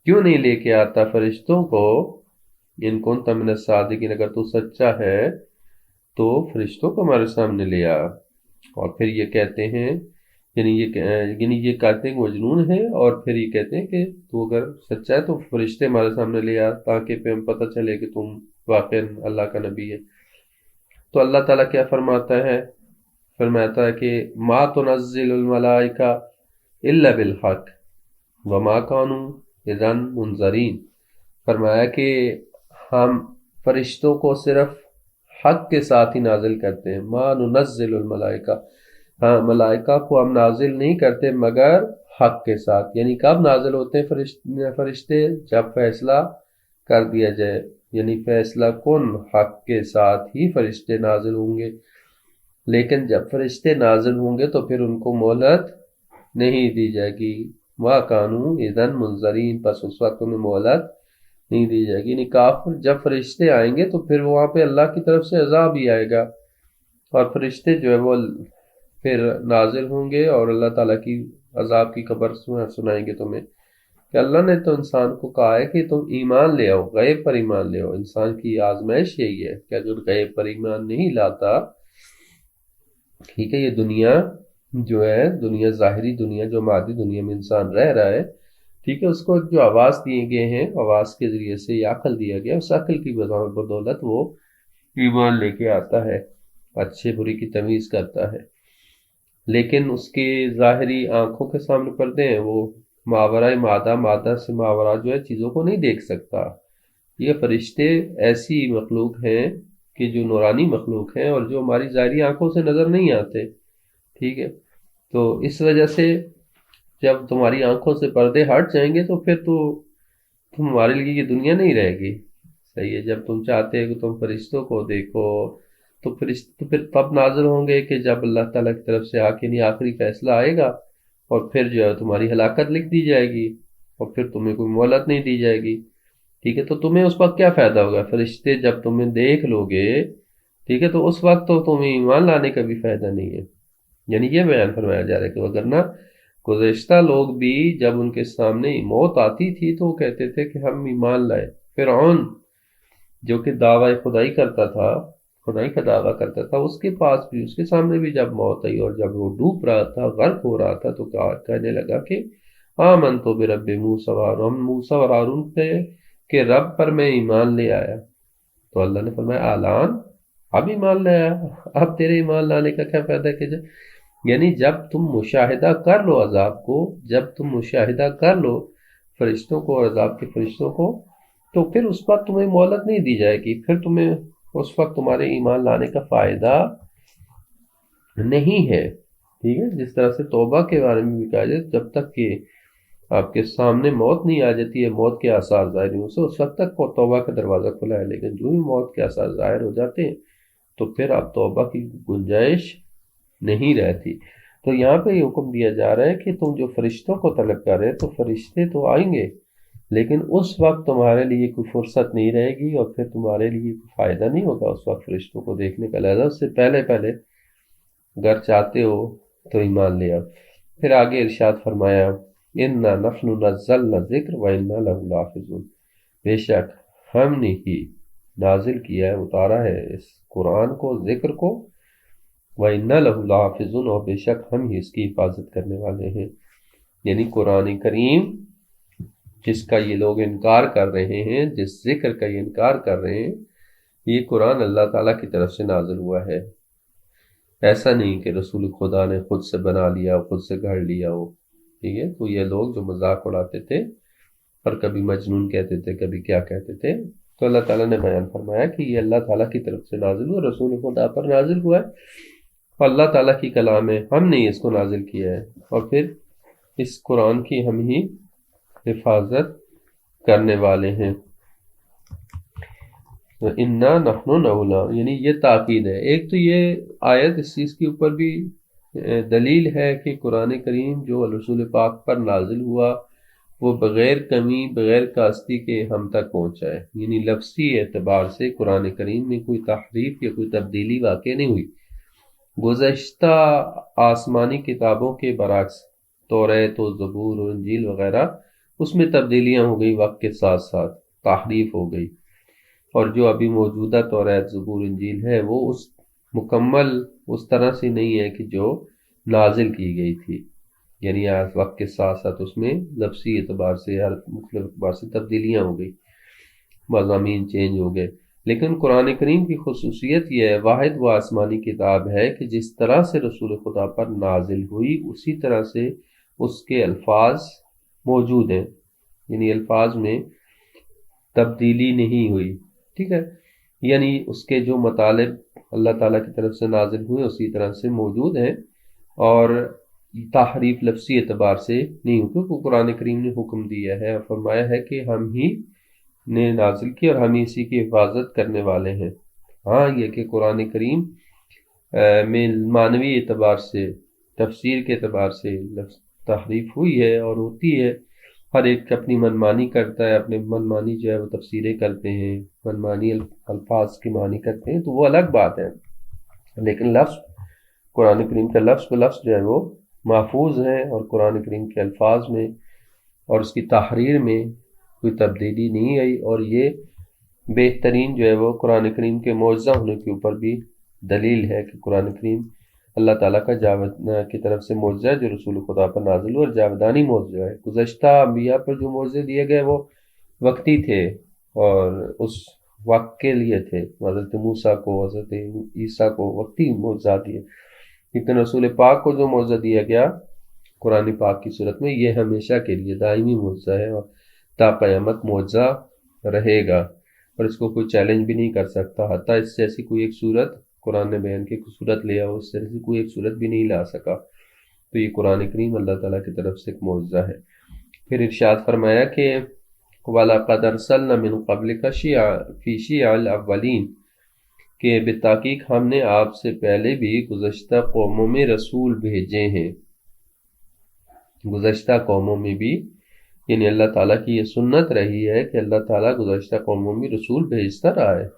کیوں نہیں لے کے آتا فرشتوں کو، ان کنت من الصادقین، اگر تو سچا ہے تو فرشتوں کو ہمارے سامنے لے آ۔ اور پھر یہ کہتے ہیں، یعنی یہ کہتے ہیں کہ مجنون ہے، اور پھر یہ کہتے ہیں کہ تو اگر سچا ہے تو فرشتے ہمارے سامنے لے آ تاکہ پہ ہم پتہ چلے کہ تم واقعی اللہ کا نبی ہے۔ تو اللہ تعالیٰ کیا فرماتا ہے؟ فرماتا ہے کہ ما تنزل الملائکہ الا بالحق وما كانوا اذا منذرین، فرمایا کہ ہم فرشتوں کو صرف حق کے ساتھ ہی نازل کرتے ہیں، ما ننزل الملائکہ، ہاں ملائکہ کو ہم نازل نہیں کرتے مگر حق کے ساتھ، یعنی کب نازل ہوتے ہیں فرشتے؟ جب فیصلہ کر دیا جائے، یعنی فیصلہ کن حق کے ساتھ ہی فرشتے نازل ہوں گے، لیکن جب فرشتے نازل ہوں گے تو پھر ان کو مہلت نہیں دی جائے گی، ما کانوا اذا منذرین، پس اس وقت انہیں مہلت نہیں دی جائے گی، یعنی کافر جب فرشتے آئیں گے تو پھر وہاں پہ اللہ کی طرف سے عذاب ہی آئے گا، اور فرشتے جو ہے وہ پھر نازل ہوں گے اور اللہ تعالیٰ کی عذاب کی خبر سنائیں گے تمہیں کہ اللہ نے تو انسان کو کہا ہے کہ تم ایمان لے آؤ، غیب پر ایمان لے آؤ۔ انسان کی آزمائش یہی ہے کہ اگر غیب پر ایمان نہیں لاتا، ٹھیک ہے، یہ دنیا جو ہے، دنیا ظاہری دنیا جو مادی دنیا میں انسان رہ رہا ہے، ٹھیک ہے، اس کو جو آواز دیے گئے ہیں، آواز کے ذریعے سے یا عقل دیا گیا، اس عقل کی بدولت وہ ایمان لے کے آتا ہے، اچھے بری کی تمیز کرتا ہے، لیکن اس کی ظاہری آنکھوں کے سامنے پردے ہیں، وہ ماورائے مادہ سے ماورا جو ہے چیزوں کو نہیں دیکھ سکتا۔ یہ فرشتے ایسی مخلوق ہیں کہ جو نورانی مخلوق ہیں اور جو ہماری ظاہری آنکھوں سے نظر نہیں آتے، ٹھیک ہے، تو اس وجہ سے جب تمہاری آنکھوں سے پردے ہٹ جائیں گے تو پھر تمہارے لیے یہ دنیا نہیں رہے گی، صحیح ہے۔ جب تم چاہتے ہو کہ تم فرشتوں کو دیکھو تو پھر تب نازل ہوں گے کہ جب اللہ تعالیٰ کی طرف سے نہیں آخری فیصلہ آئے گا، اور پھر جو ہے تمہاری ہلاکت لکھ دی جائے گی، اور پھر تمہیں کوئی مہلت نہیں دی جائے گی، ٹھیک ہے، تو تمہیں اس وقت کیا فائدہ ہوگا؟ فرشتے جب تمہیں دیکھ لو گے ٹھیک ہے، تو اس وقت تو تمہیں ایمان لانے کا بھی فائدہ نہیں ہے، یعنی یہ بیان فرمایا جا رہا ہے کہ وگرنہ گزشتہ لوگ بھی جب ان کے سامنے موت آتی تھی تو وہ کہتے تھے کہ ہم ایمان لائے۔ فرعون جو کہ دعویٰ خدائی کرتا تھا، خدائی کا دعویٰ کرتا تھا، اس کے پاس بھی، اس کے سامنے بھی جب موت آئی اور جب وہ ڈوب رہا تھا، غرق ہو رہا تھا، تو کہنے لگا کہ آمنت برب موسیٰ وہارون، موسیٰ اور ہارون کے رب پر میں ایمان لے آیا۔ تو اللہ نے فرمایا اعلان، اب ایمان لے آیا، اب تیرے ایمان لانے کا کیا فائدہ کہ یعنی جب تم مشاہدہ کر لو عذاب کو، جب تم مشاہدہ کر لو فرشتوں کو اور عذاب کے فرشتوں کو، تو پھر اس وقت تمہیں مہلت نہیں دی جائے گی، پھر تمہیں اس وقت تمہارے ایمان لانے کا فائدہ نہیں ہے۔ ٹھیک ہے، جس طرح سے توبہ کے بارے میں بھی کہا جائے، جب تک کہ آپ کے سامنے موت نہیں آ جاتی ہے، موت کے آثار ظاہر نہیں ہوتے، اس وقت تک توبہ کا دروازہ کھلا ہے، لیکن جو ہی موت کے آثار ظاہر ہو جاتے ہیں تو پھر اب توبہ کی گنجائش نہیں رہتی۔ تو یہاں پہ یہ حکم دیا جا رہا ہے کہ تم جو فرشتوں کو طلب کر رہے تو فرشتے تو آئیں گے، لیکن اس وقت تمہارے لیے کوئی فرصت نہیں رہے گی اور پھر تمہارے لیے کوئی فائدہ نہیں ہوگا اس وقت فرشتوں کو دیکھنے کا، لہذا اس سے پہلے اگر چاہتے ہو تو ایمان لے آؤ۔ پھر آگے ارشاد فرمایا اِنَّا نَحْنُ نَزَّلْنَا الذِّكْرَ وَإِنَّا لَهُ لَحَافِظُونَ، بے شک ہم نے ہی نازل کیا ہے، اتارا ہے اس قرآن کو، ذکر کو، وَإِنَّا لَهُ لَحَافِظُونَ، اور بے شک ہم ہی اس کی حفاظت کرنے والے ہیں۔ یعنی قرآن کریم جس کا یہ لوگ انکار کر رہے ہیں، جس ذکر کا یہ انکار کر رہے ہیں، یہ قرآن اللہ تعالیٰ کی طرف سے نازل ہوا ہے، ایسا نہیں کہ رسول خدا نے خود سے بنا لیا، خود سے گھڑ لیا ہو۔ ٹھیک ہے، تو یہ لوگ جو مذاق اڑاتے تھے اور کبھی مجنون کہتے تھے، کبھی کیا کہتے تھے، تو اللہ تعالیٰ نے بیان فرمایا کہ یہ اللہ تعالیٰ کی طرف سے نازل ہوا، رسول خدا پر نازل ہوا ہے، اور اللہ تعالیٰ کی کلام ہے، ہم نے اس کو نازل کیا ہے، اور پھر اس قرآن کی ہم ہی حفاظت کرنے والے ہیں۔ اِنَّا نَحْنُ نَوْلَا، یعنی یہ تاکید ہے۔ ایک تو یہ آیت اس چیز کے اوپر بھی دلیل ہے کہ قرآن کریم جو رسول پاک پر نازل ہوا وہ بغیر کمی، بغیر کاستی کے ہم تک پہنچا ہے، یعنی لفظی اعتبار سے قرآن کریم میں کوئی تحریف یا کوئی تبدیلی واقع نہیں ہوئی۔ گزشتہ آسمانی کتابوں کے برعکس توریت و زبور و انجیل وغیرہ، اس میں تبدیلیاں ہو گئی، وقت کے ساتھ ساتھ تحریف ہو گئی، اور جو ابھی موجودہ توریت زبور انجیل ہے وہ اس مکمل اس طرح سے نہیں ہے کہ جو نازل کی گئی تھی، یعنی آج وقت کے ساتھ ساتھ اس میں لفظی اعتبار سے، ہر مختلف اعتبار سے تبدیلیاں ہو گئی، مضامین چینج ہو گئے۔ لیکن قرآن کریم کی خصوصیت یہ ہے، واحد وہ آسمانی کتاب ہے کہ جس طرح سے رسول خدا پر نازل ہوئی اسی طرح سے اس کے الفاظ موجود ہیں، یعنی الفاظ میں تبدیلی نہیں ہوئی۔ ٹھیک ہے، یعنی اس کے جو مطالب اللہ تعالیٰ کی طرف سے نازل ہوئے اسی طرح سے موجود ہیں، اور تحریف لفظی اعتبار سے نہیں ہوئی، کیونکہ قرآن کریم نے حکم دیا ہے اور فرمایا ہے کہ ہم ہی نے نازل کی اور ہم اسی کی حفاظت کرنے والے ہیں۔ ہاں، یہ کہ قرآن کریم میں معنوی اعتبار سے، تفسیر کے اعتبار سے تحریف ہوئی ہے اور ہوتی ہے، ہر ایک اپنی منمانی کرتا ہے، اپنے منمانی جو ہے وہ تفسیریں کرتے ہیں، منمانی الفاظ کی معنی کرتے ہیں، تو وہ الگ بات ہے، لیکن لفظ قرآن کریم کا لفظ بہ لفظ جو ہے وہ محفوظ ہے، اور قرآن کریم کے الفاظ میں اور اس کی تحریر میں کوئی تبدیلی نہیں آئی، اور یہ بہترین جو ہے وہ قرآن کریم کے معجزہ ہونے کے اوپر بھی دلیل ہے کہ قرآن کریم اللہ تعالیٰ کا کی طرف سے معجزہ ہے جو رسول خدا پر نازل ہوا، اور جاودانی معجزہ ہے۔ گزشتہ انبیاء پر جو معجزے دیے گئے وہ وقتی تھے اور اس وقت کے لیے تھے، حضرت موسیٰ کو، حضرت عیسیٰ کو وقتی معجزہ دیے، لیکن رسول پاک کو جو معجزہ دیا گیا قرآن پاک کی صورت میں، یہ ہمیشہ کے لیے دائمی معجزہ ہے اور تا قیامت معجزہ رہے گا، اور اس کو کوئی چیلنج بھی نہیں کر سکتا، حتیٰ اس سے ایسی کوئی ایک صورت قرآن نے بیان کی صورت لے آؤ، اس سے ایسی کوئی ایک صورت بھی نہیں لا سکا۔ تو یہ قرآن کریم اللہ تعالیٰ کی طرف سے ایک معجزہ ہے۔ پھر ارشاد فرمایا کہ وَلَقَدْ أَرْسَلْنَا مِن قَبْلِكَ فِي شِيَعِ الْأَوَّلِينَ، کہ بالتحقیق ہم نے آپ سے پہلے بھی گزشتہ قوموں میں رسول بھیجے ہیں، گزشتہ قوموں میں بھی، یعنی اللہ تعالیٰ کی یہ سنت رہی ہے کہ اللہ تعالیٰ گزشتہ قوموں میں رسول بھیجتا رہا ہے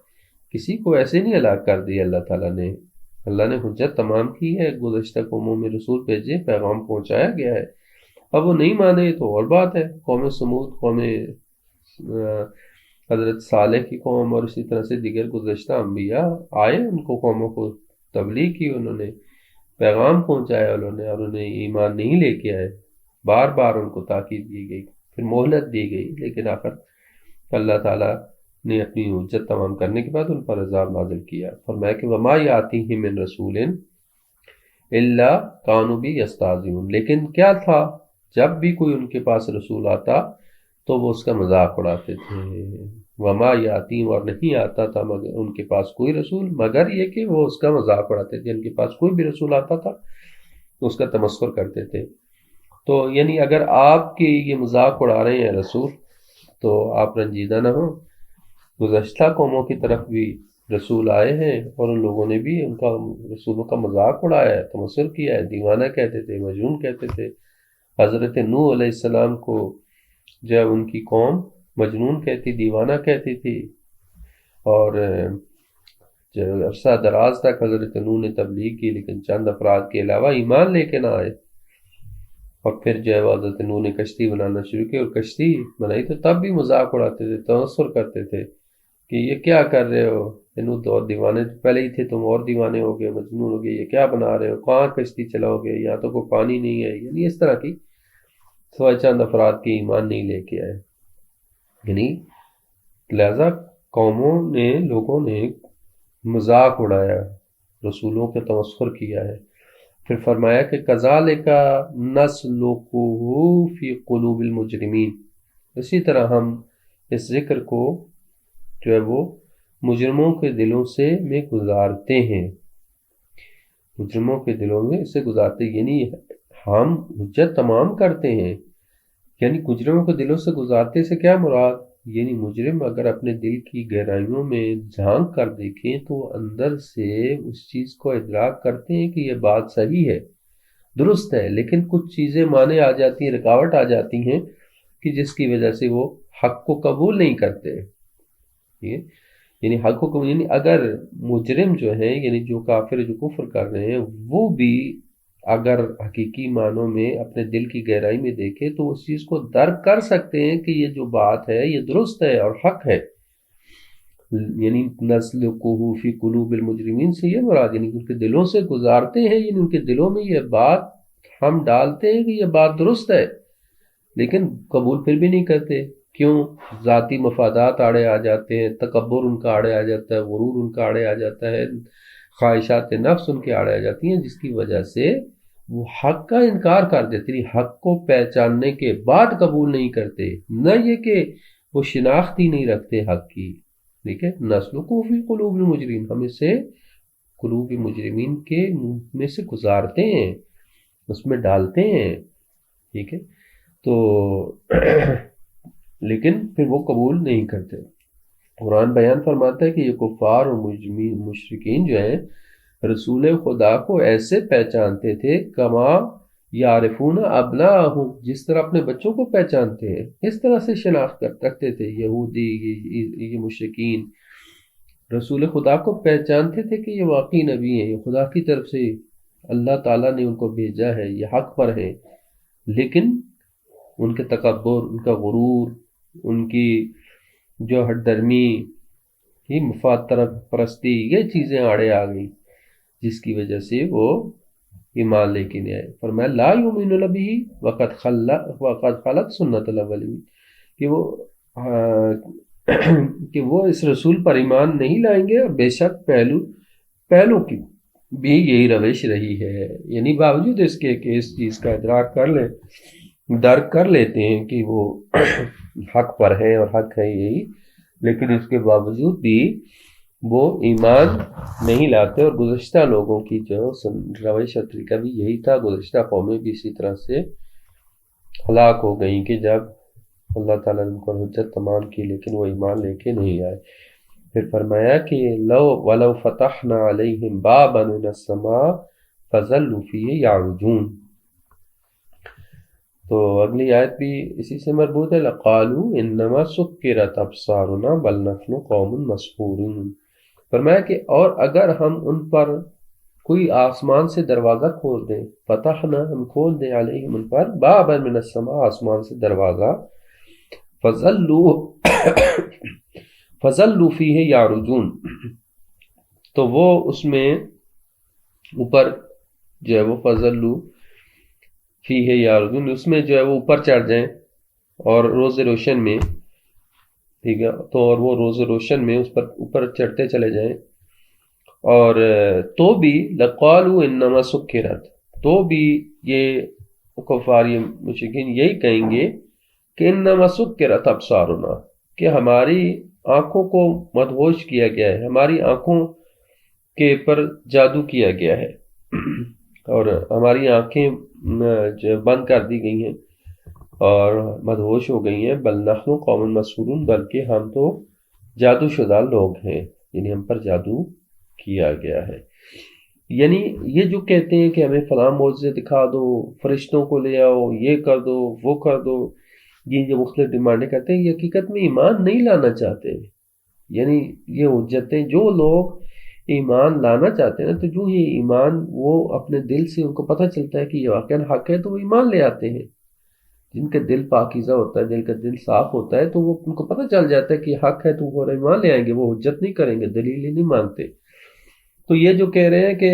کسی کو ایسے نہیں ہلاک کر دیا اللہ تعالیٰ نے، اللہ نے حجت تمام کی ہے، گزشتہ قوموں میں رسول بھیجے، پیغام پہنچایا گیا ہے، اب وہ نہیں مانے تو اور بات ہے۔ قوم سمود، قوم حضرت صالح کی قوم، اور اسی طرح سے دیگر گزشتہ انبیاء آئے، ان کو قوموں کو تبلیغ کی، انہوں نے پیغام پہنچایا انہوں نے، اور انہیں ایمان نہیں لے کے آئے، بار بار ان کو تاکید دی گئی، پھر مہلت دی گئی، لیکن آخر اللہ تعالیٰ نے اپنی حجت تمام کرنے کے بعد ان پر عذاب نازل کیا۔ فرمایا کہ وما یاتیہم من رسول الا کانوا بہ یستہزئون، لیکن کیا تھا، جب بھی کوئی ان کے پاس رسول آتا تو وہ اس کا مذاق اڑاتے تھے۔ وما یاتیم، اور نہیں آتا تھا مگر ان کے پاس کوئی رسول مگر یہ کہ وہ اس کا مذاق اڑاتے تھے، ان کے پاس کوئی بھی رسول آتا تھا تو اس کا تمسخر کرتے تھے۔ تو یعنی اگر آپ کی یہ مذاق اڑا رہے ہیں رسول تو آپ رنجیدہ نہ ہوں، گزشتہ قوموں کی طرف بھی رسول آئے ہیں اور ان لوگوں نے بھی ان کا رسولوں کا مذاق اڑایا ہے، تمسخر کیا ہے، دیوانہ کہتے تھے، مجنون کہتے تھے۔ حضرت نوح علیہ السلام کو جب ان کی قوم مجنون کہتی، دیوانہ کہتی تھی، اور جب عرصہ دراز تک حضرت نوح نے تبلیغ کی لیکن چند افراد کے علاوہ ایمان لے کے نہ آئے، اور پھر جو ہے حضرت نوح نے کشتی بنانا شروع کی، اور کشتی بنائی تو تب بھی مذاق اڑاتے تھے، تنصر کرتے تھے کہ یہ کیا کر رہے ہو، انہوں تو اور دیوانے پہلے ہی تھے، تم اور دیوانے ہو گئے، مجنون ہو گئے، یہ کیا بنا رہے ہو، کہاں کشتی چلاؤ گے، یہاں تو کوئی پانی نہیں ہے، یعنی اس طرح کی سوائے چند افراد کی ایمان نہیں لے کے آئے۔ یعنی لہذا قوموں نے، لوگوں نے مذاق اڑایا، رسولوں کے تمسخر کیا ہے۔ پھر فرمایا کہ کذالک نسلکہ فی قلوب المجرمین، اسی طرح ہم اس ذکر کو جو ہے وہ مجرموں کے دلوں سے میں گزارتے ہیں، مجرموں کے دلوں میں اسے گزارتے، یعنی ہم حجت تمام کرتے ہیں، یعنی مجرموں کے دلوں سے گزارتے سے کیا مراد، یعنی مجرم اگر اپنے دل کی گہرائیوں میں جھانک کر دیکھیں تو اندر سے اس چیز کو ادراک کرتے ہیں کہ یہ بات صحیح ہے، درست ہے، لیکن کچھ چیزیں مانے آ جاتی ہیں، رکاوٹ آ جاتی ہیں کہ جس کی وجہ سے وہ حق کو قبول نہیں کرتے۔ یعنی حق کو قبول، یعنی اگر مجرم جو ہیں، یعنی جو کافر جو کفر کر رہے ہیں، وہ بھی اگر حقیقی معنوں میں اپنے دل کی گہرائی میں دیکھے تو اس چیز کو درک کر سکتے ہیں کہ یہ جو بات ہے یہ درست ہے اور حق ہے۔ یعنی نسلکہ فی قلوب المجرمین سے یہ مراد، یعنی ان کے دلوں سے گزارتے ہیں، یعنی ان کے دلوں میں یہ بات ہم ڈالتے ہیں کہ یہ بات درست ہے، لیکن قبول پھر بھی نہیں کرتے۔ کیوں؟ ذاتی مفادات آڑے آ جاتے ہیں، تکبر ان کا آڑے آ جاتا ہے، غرور ان کا آڑے آ جاتا ہے، خواہشات نفس ان کے آڑے آ جاتی ہیں، جس کی وجہ سے وہ حق کا انکار کر دیتے ہیں، حق کو پہچاننے کے بعد قبول نہیں کرتے، نہ یہ کہ وہ شناخت ہی نہیں رکھتے حق کی۔ ٹھیک ہے، نسلکہ فی قلوب المجرمین، ہم اسے قلوب مجرمین کے منہ میں سے گزارتے ہیں، اس میں ڈالتے ہیں، ٹھیک ہے، تو لیکن پھر وہ قبول نہیں کرتے۔ قرآن بیان فرماتا ہے کہ یہ کفار اور مشرکین جو ہیں رسول خدا کو ایسے پہچانتے تھے کما یعرفون ابناءہم، جس طرح اپنے بچوں کو پہچانتے ہیں، اس طرح سے شناخت رکھتے تھے۔ یہودی، یہ مشرکین رسول خدا کو پہچانتے تھے کہ یہ واقعی نبی ہیں، یہ خدا کی طرف سے اللہ تعالیٰ نے ان کو بھیجا ہے، یہ حق پر ہیں، لیکن ان کے تکبر، ان کا غرور، ان کی جو ہٹ درمی، یہ مفاد پرستی، یہ چیزیں آڑے آ گئی، جس کی وجہ سے وہ ایمان لے کے نہیں آئے۔ فرمایا لا یؤمنون بہ وقد خلت سنت الاولین، کہ وہ اس رسول پر ایمان نہیں لائیں گے، اور بے شک پہلو کی بھی یہی روش رہی ہے، یعنی باوجود اس کے کہ اس چیز کا ادراک کر لیں، درک کر لیتے ہیں کہ وہ حق پر ہیں اور حق ہے یہی، لیکن اس کے باوجود بھی وہ ایمان نہیں لاتے، اور گزشتہ لوگوں کی جو روش اور طریقہ بھی یہی تھا، گزشتہ قومیں بھی اسی طرح سے ہلاک ہو گئیں کہ جب اللہ تعالیٰ نے ان کو حجت تمام کی لیکن وہ ایمان لے کے نہیں آئے۔ پھر فرمایا کہ وَلَوْ فَتَحْنَا عَلَيْهِمْ بَابًا مِنَ السَّمَاءِ فَظَلُّوا فِيهِ يَعْرُجُونَ، تو اگلی آیت بھی اسی سے مربوط ہے، لَقَالُوا إِنَّمَا سُكِّرَتْ أَبْصَارُنَا بَلْ نَحْنُ قَوْمٌ مَسْحُورُونَ، فرمایا کہ اور اگر ہم ان پر کوئی آسمان سے دروازہ کھول دیں، فتحنا ہم کھول دیں علیہم ان پر بابا من السماء آسمان سے دروازہ، فظلوا فیہ یعرجون تو وہ اس میں اوپر جو ہے وہ فظلوا فیہ یعرجون اس میں جو ہے وہ اوپر چڑھ جائیں اور روز روشن میں، ٹھیک ہے، تو اور وہ روز روشن میں اس پر اوپر چڑھتے چلے جائیں، اور تو بھی لقالوا انما سکرت تو بھی یہ کفار مشرکین یہی کہیں گے کہ انما سکرت ابصارنا کہ ہماری آنکھوں کو مدہوش کیا گیا ہے، ہماری آنکھوں کے پر جادو کیا گیا ہے اور ہماری آنکھیں جو بند کر دی گئی ہیں اور مدہوش ہو گئی ہیں، بل نحن قوم مسحورون بلکہ ہم تو جادو شدہ لوگ ہیں، یعنی ہم پر جادو کیا گیا ہے۔ یعنی یہ جو کہتے ہیں کہ ہمیں فلاں معجزے دکھا دو، فرشتوں کو لے آؤ، یہ کر دو وہ کر دو، یہ جو مختلف ڈیمانڈیں کرتے ہیں، یہ حقیقت میں ایمان نہیں لانا چاہتے۔ یعنی یہ حجتیں جو لوگ ایمان لانا چاہتے ہیں تو جو یہ ایمان وہ اپنے دل سے ان کو پتہ چلتا ہے کہ یہ واقعاً حق ہے تو وہ ایمان لے آتے ہیں۔ جن کا دل پاکیزہ ہوتا ہے، جن کا دل صاف ہوتا ہے، تو وہ ان کو پتہ چل جاتا ہے کہ یہ حق ہے تو وہ ایمان لے آئیں گے، وہ حجت نہیں کریں گے، دلیل نہیں مانتے۔ تو یہ جو کہہ رہے ہیں کہ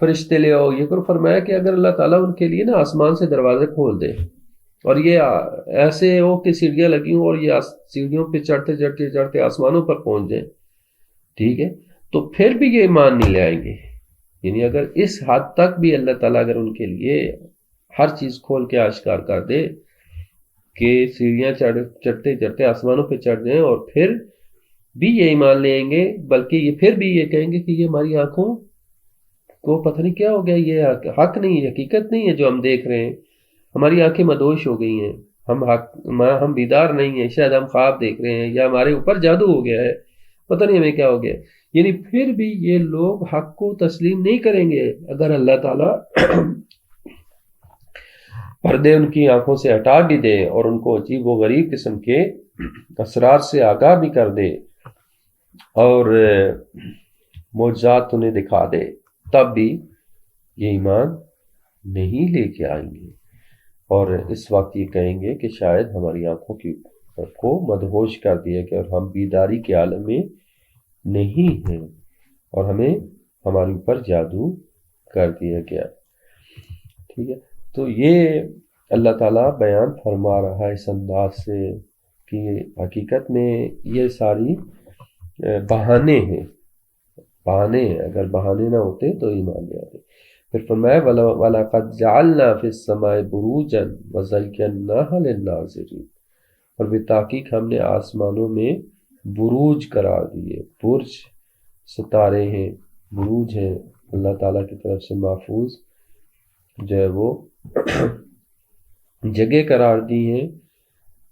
فرشتے لے آؤ یہ کرو، فرمایا کہ اگر اللہ تعالیٰ ان کے لیے نا آسمان سے دروازے کھول دے اور یہ ایسے ہو کہ سیڑھیاں لگی ہوں اور یہ سیڑھیوں پہ چڑھتے چڑھتے چڑھتے آسمانوں پر پہنچ جائیں، ٹھیک ہے، تو پھر بھی یہ ایمان نہیں لے آئیں گے۔ یعنی اگر اس حد تک بھی اللہ تعالیٰ اگر ان کے لیے ہر چیز کھول کے آشکار کر دے کہ سیڑھیاں چڑھتے چڑھتے آسمانوں پہ چڑھ جائیں اور پھر بھی یہ ایمان لے آئیں گے، بلکہ یہ پھر بھی یہ کہیں گے کہ یہ ہماری آنکھوں کو پتہ نہیں کیا ہو گیا، یہ حق نہیں ہے، حقیقت نہیں ہے جو ہم دیکھ رہے ہیں، ہماری آنکھیں مدہوش ہو گئی ہیں، ہم بیدار نہیں ہیں، شاید ہم خواب دیکھ رہے ہیں یا ہمارے اوپر جادو ہو گیا ہے، پتہ نہیں ہمیں کیا ہو گیا۔ یعنی پھر بھی یہ لوگ حق کو تسلیم نہیں کریں گے اگر اللہ تعالیٰ پردے ان کی آنکھوں سے ہٹا بھی دے اور ان کو عجیب و غریب قسم کے اسرار سے آگاہ بھی کر دے اور معجزات انہیں دکھا دے، تب بھی یہ ایمان نہیں لے کے آئیں گے، اور اس وقت یہ کہیں گے کہ شاید ہماری آنکھوں کو مدہوش کر دیا گیا اور ہم بیداری کے عالم میں نہیں ہیں اور ہمیں ہمارے اوپر جادو کر دیا گیا، ٹھیک ہے۔ تو یہ اللہ تعالیٰ بیان فرما رہا ہے اس انداز سے کہ حقیقت میں یہ ساری بہانے ہیں، اگر بہانے نہ ہوتے تو ایمان لے آتے۔ پھر فرمایا وَلَقَدْ جَعَلْنَا فِي السَّمَاءِ بُرُوجًا وَزَيَّنَّاهَا لِلنَّاظِرِينَ، اور بالتحقیق ہم نے آسمانوں میں بروج قرار دیے، برج ستارے ہیں، بروج ہیں اللہ تعالیٰ کی طرف سے محفوظ جو ہے وہ جگہ قرار دی ہیں،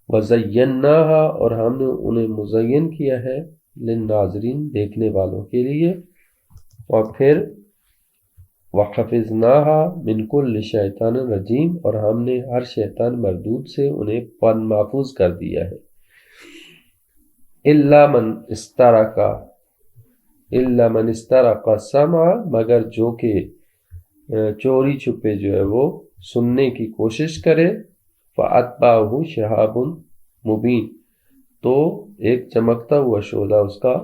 وَزَيَّنَّاهَا اور ہم نے انہیں مزین کیا ہے، للناظرین دیکھنے والوں کے لیے، اور پھر وَحَفِظْنَاهَا مِنْ كُلِّ شَيْطَانٍ رَجِيمٍ اور ہم نے ہر شیطان مردود سے انہیں محفوظ کر دیا ہے۔ إِلَّا مَنْ اسْتَرَقَ السَّمْعَ مگر جو کہ چوری چھپے جو ہے وہ سننے کی کوشش کرے، فَأَتْبَعَهُ شِهَابٌ مُبِينٌ تو ایک چمکتا ہوا شعلہ اس کا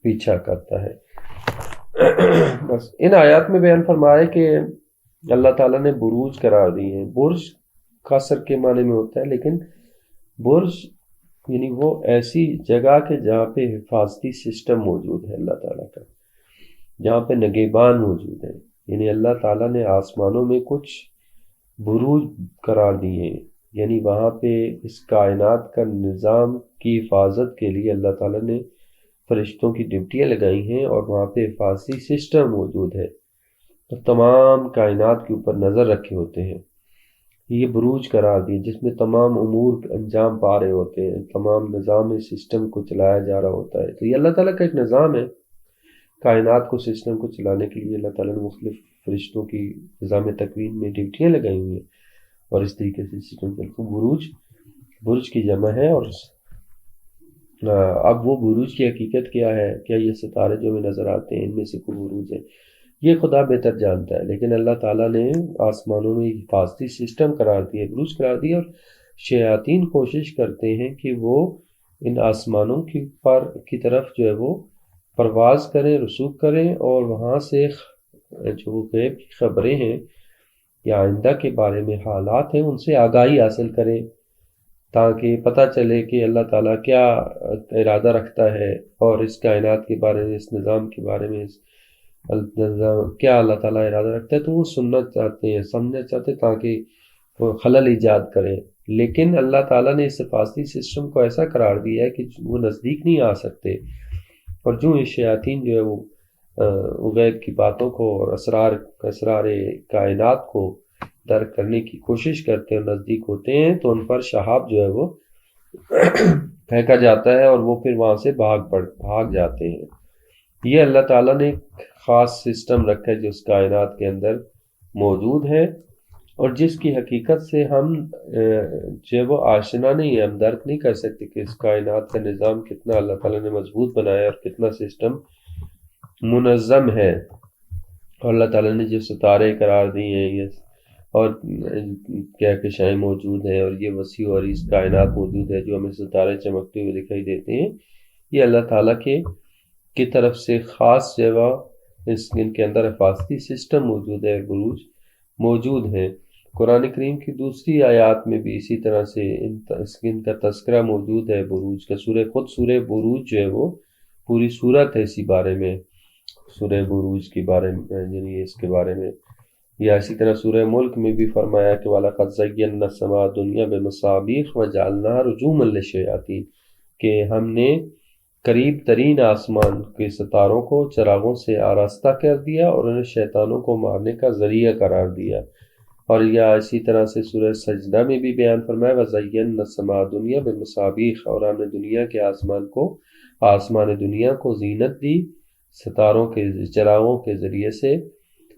پیچھا کرتا ہے۔ بس ان آیات میں بیان فرمایا کہ اللہ تعالیٰ نے بروج قرار دی ہیں۔ برج قصر کے معنی میں ہوتا ہے، لیکن برج یعنی وہ ایسی جگہ کہ جہاں پہ حفاظتی سسٹم موجود ہے اللہ تعالیٰ کا، جہاں پہ نگہبان موجود ہے، یعنی اللہ تعالیٰ نے آسمانوں میں کچھ بروج قرار دیے ہیں، یعنی وہاں پہ اس کائنات کا نظام کی حفاظت کے لیے اللہ تعالیٰ نے فرشتوں کی ڈیوٹیاں لگائی ہیں اور وہاں پہ حفاظتی سسٹم موجود ہے، تو تمام کائنات کے اوپر نظر رکھے ہوتے ہیں، یہ بروج قرار دیے جس میں تمام امور انجام پا رہے ہوتے ہیں، تمام نظام سسٹم کو چلایا جا رہا ہوتا ہے۔ تو یہ اللہ تعالیٰ کا ایک نظام ہے، کائنات کو سسٹم کو چلانے کے لیے اللہ تعالیٰ نے مختلف فرشتوں کی نظام تکوین میں ڈیوٹیاں لگائی ہوئی ہیں اور اس طریقے سے سسٹم چلتا ہے۔ برج کی جمع ہے اور اب وہ بروج کی حقیقت کیا ہے، کیا یہ ستارے جو ہمیں نظر آتے ہیں ان میں سے کوئی بروج ہے، یہ خدا بہتر جانتا ہے، لیکن اللہ تعالیٰ نے آسمانوں میں حفاظتی سسٹم قرار دیے، بروج قرار دیے، اور شیاطین کوشش کرتے ہیں کہ وہ ان آسمانوں کی طرف جو ہے وہ پرواز کریں، رسوخ کریں، اور وہاں سے جو غیب کی خبریں ہیں یا آئندہ کے بارے میں حالات ہیں ان سے آگاہی حاصل کریں، تاکہ پتہ چلے کہ اللہ تعالیٰ کیا ارادہ رکھتا ہے، اور اس کائنات کے بارے میں، اس نظام کے بارے میں، کیا اللہ تعالیٰ ارادہ رکھتا ہے، تو وہ سننا چاہتے ہیں، سمجھنا چاہتے ہیں، تاکہ وہ خلل ایجاد کریں۔ لیکن اللہ تعالیٰ نے اس حفاظتی سسٹم کو ایسا قرار دیا ہے کہ وہ نزدیک نہیں آ سکتے، اور جو یہ شیاطین جو ہے وہ غیب کی باتوں کو اور اسرار کائنات کو درک کرنے کی کوشش کرتے ہیں اور نزدیک ہوتے ہیں، تو ان پر شہاب جو ہے وہ پھینکا جاتا ہے، اور وہ پھر وہاں سے بھاگ جاتے ہیں۔ یہ اللہ تعالیٰ نے ایک خاص سسٹم رکھا ہے جو اس کائنات کے اندر موجود ہے، اور جس کی حقیقت سے ہم جو وہ آشنا نہیں ہے، ہم درک نہیں کر سکتے کہ اس کائنات کا نظام کتنا اللہ تعالیٰ نے مضبوط بنایا ہے اور کتنا سسٹم منظم ہے، اور اللہ تعالیٰ نے جو ستارے قرار دیے ہیں یہ اور کیا کشائیں موجود ہیں، اور یہ وسیع اور اس کائنات موجود ہے جو ہمیں ستارے چمکتے ہوئے دکھائی دیتے ہیں، یہ اللہ تعالیٰ کی طرف سے خاص جگہ ان کے اندر حفاظتی سسٹم موجود ہے، بروج موجود ہیں۔ قرآن کریم کی دوسری آیات میں بھی اسی طرح سے ان کا تذکرہ موجود ہے بروج کا۔ سورہ بروج جو ہے وہ پوری صورت ہے اسی بارے میں، سورہ بروج کے بارے میں، یعنی اس کے بارے میں، یا اسی طرح سورہ ملک میں بھی فرمایا کہ وَلَقَدْ زَيَّنَّا السَّمَاءَ الدُّنْيَا بِمَصَابِيحَ وَجَعَلْنَاهَا رُجُومًا لِلشَّيَاطِينِ، کہ ہم نے قریب ترین آسمان کے ستاروں کو چراغوں سے آراستہ کر دیا اور انہیں شیطانوں کو مارنے کا ذریعہ قرار دیا۔ اور یا اسی طرح سے سورہ سجدہ میں بھی بیان فرمایا وَزَيَّنَّا السَّمَاءَ الدُّنْيَا بِمَصَابِيحَ، اور ہم نے دنیا کے آسمان دنیا کو زینت دی ستاروں کے چراغوں کے ذریعے سے،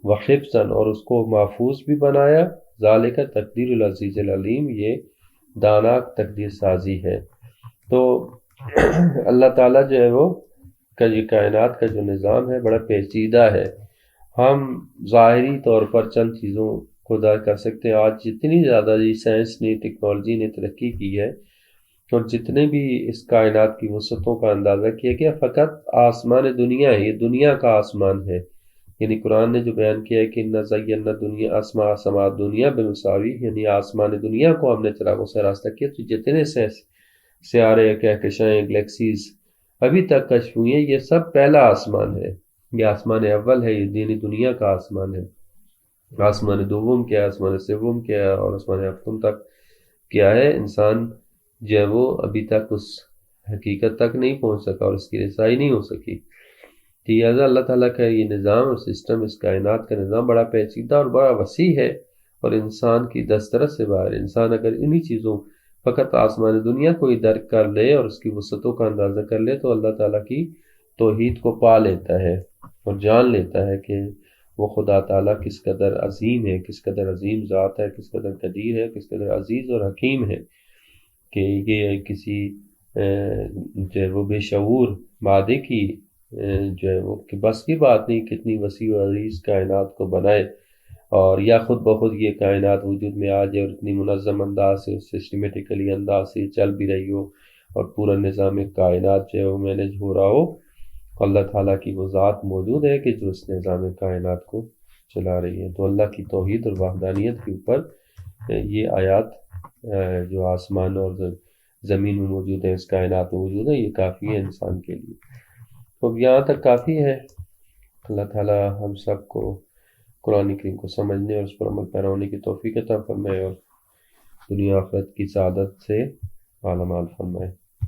وحفظاً، اور اس کو محفوظ بھی بنایا، ذالک تقدیر العزیز العلیم، یہ دانا تقدیر سازی ہے۔ تو اللہ تعالیٰ جو ہے وہ یہ کائنات کا جو نظام ہے بڑا پیچیدہ ہے، ہم ظاہری طور پر چند چیزوں کو درک کر سکتے ہیں۔ آج جتنی زیادہ سائنس نے، ٹیکنالوجی نے ترقی کی ہے، اور جتنے بھی اس کائنات کی وسعتوں کا اندازہ کیا گیا، فقط آسمان دنیا ہے، یہ دنیا کا آسمان ہے، یعنی قرآن نے جو بیان کیا ہے کہ اِنَّا زَيَّنَّا الدُّنْيَا سَمَاءَ الدُّنْيَا بِمَصَابِيحَ، یعنی آسمان دنیا کو ہم نے چراغوں سے آراستہ کیا، تو جتنے سیارے، کہکشائیں، گلیکسیز ابھی تک کشف ہوئی ہیں، یہ سب پہلا آسمان ہے، یہ آسمان اول ہے، یعنی دنیا کا آسمان ہے۔ آسمان دوم کیا ہے، آسمان سوم کیا ہے، اور آسمان ہفتم تک کیا ہے، انسان جو ہے وہ ابھی تک اس حقیقت تک نہیں پہنچ سکا اور اس کی رسائی نہیں ہو سکی۔ لہٰذا اللہ تعالیٰ کا یہ نظام اور سسٹم، اس کائنات کا نظام بڑا پیچیدہ اور بڑا وسیع ہے، اور انسان کی دسترس سے باہر۔ انسان اگر انہی چیزوں، فقط آسمان دنیا کو ہی درک کر لے اور اس کی وسعتوں کا اندازہ کر لے، تو اللہ تعالیٰ کی توحید کو پا لیتا ہے اور جان لیتا ہے کہ وہ خدا تعالیٰ کس قدر عظیم ہے، کس قدر عظیم ذات ہے، کس قدر قدیر ہے، کس قدر عزیز اور حکیم ہے، کہ یہ کسی جو ہے وہ بے شعور مادے کی جو ہے وہ کہ بس کی بات نہیں، کتنی وسیع و عریض کائنات کو بنائے، اور یا خود بخود یہ کائنات وجود میں آ جائے اور اتنی منظم انداز سے، سسٹمیٹیکلی انداز سے چل بھی رہی ہو، اور پورا نظام کائنات جو ہے وہ مینج ہو رہا ہو۔ اللہ تعالیٰ کی وہ ذات موجود ہے کہ جو اس نظام کائنات کو چلا رہی ہے۔ تو اللہ کی توحید اور وحدانیت کے اوپر یہ آیات جو آسمان اور زمین میں موجود ہے، اس کائنات میں موجود ہے، یہ کافی ہے انسان کے لیے۔ تو یہاں تک کافی ہے۔ اللہ تعالیٰ ہم سب کو قرآن کریم کو سمجھنے اور اس پر عمل پیرا ہونے کی توفیق عطا فرمائے، اور دنیا آخرت کی سعادت سے مالا مال فرمائے۔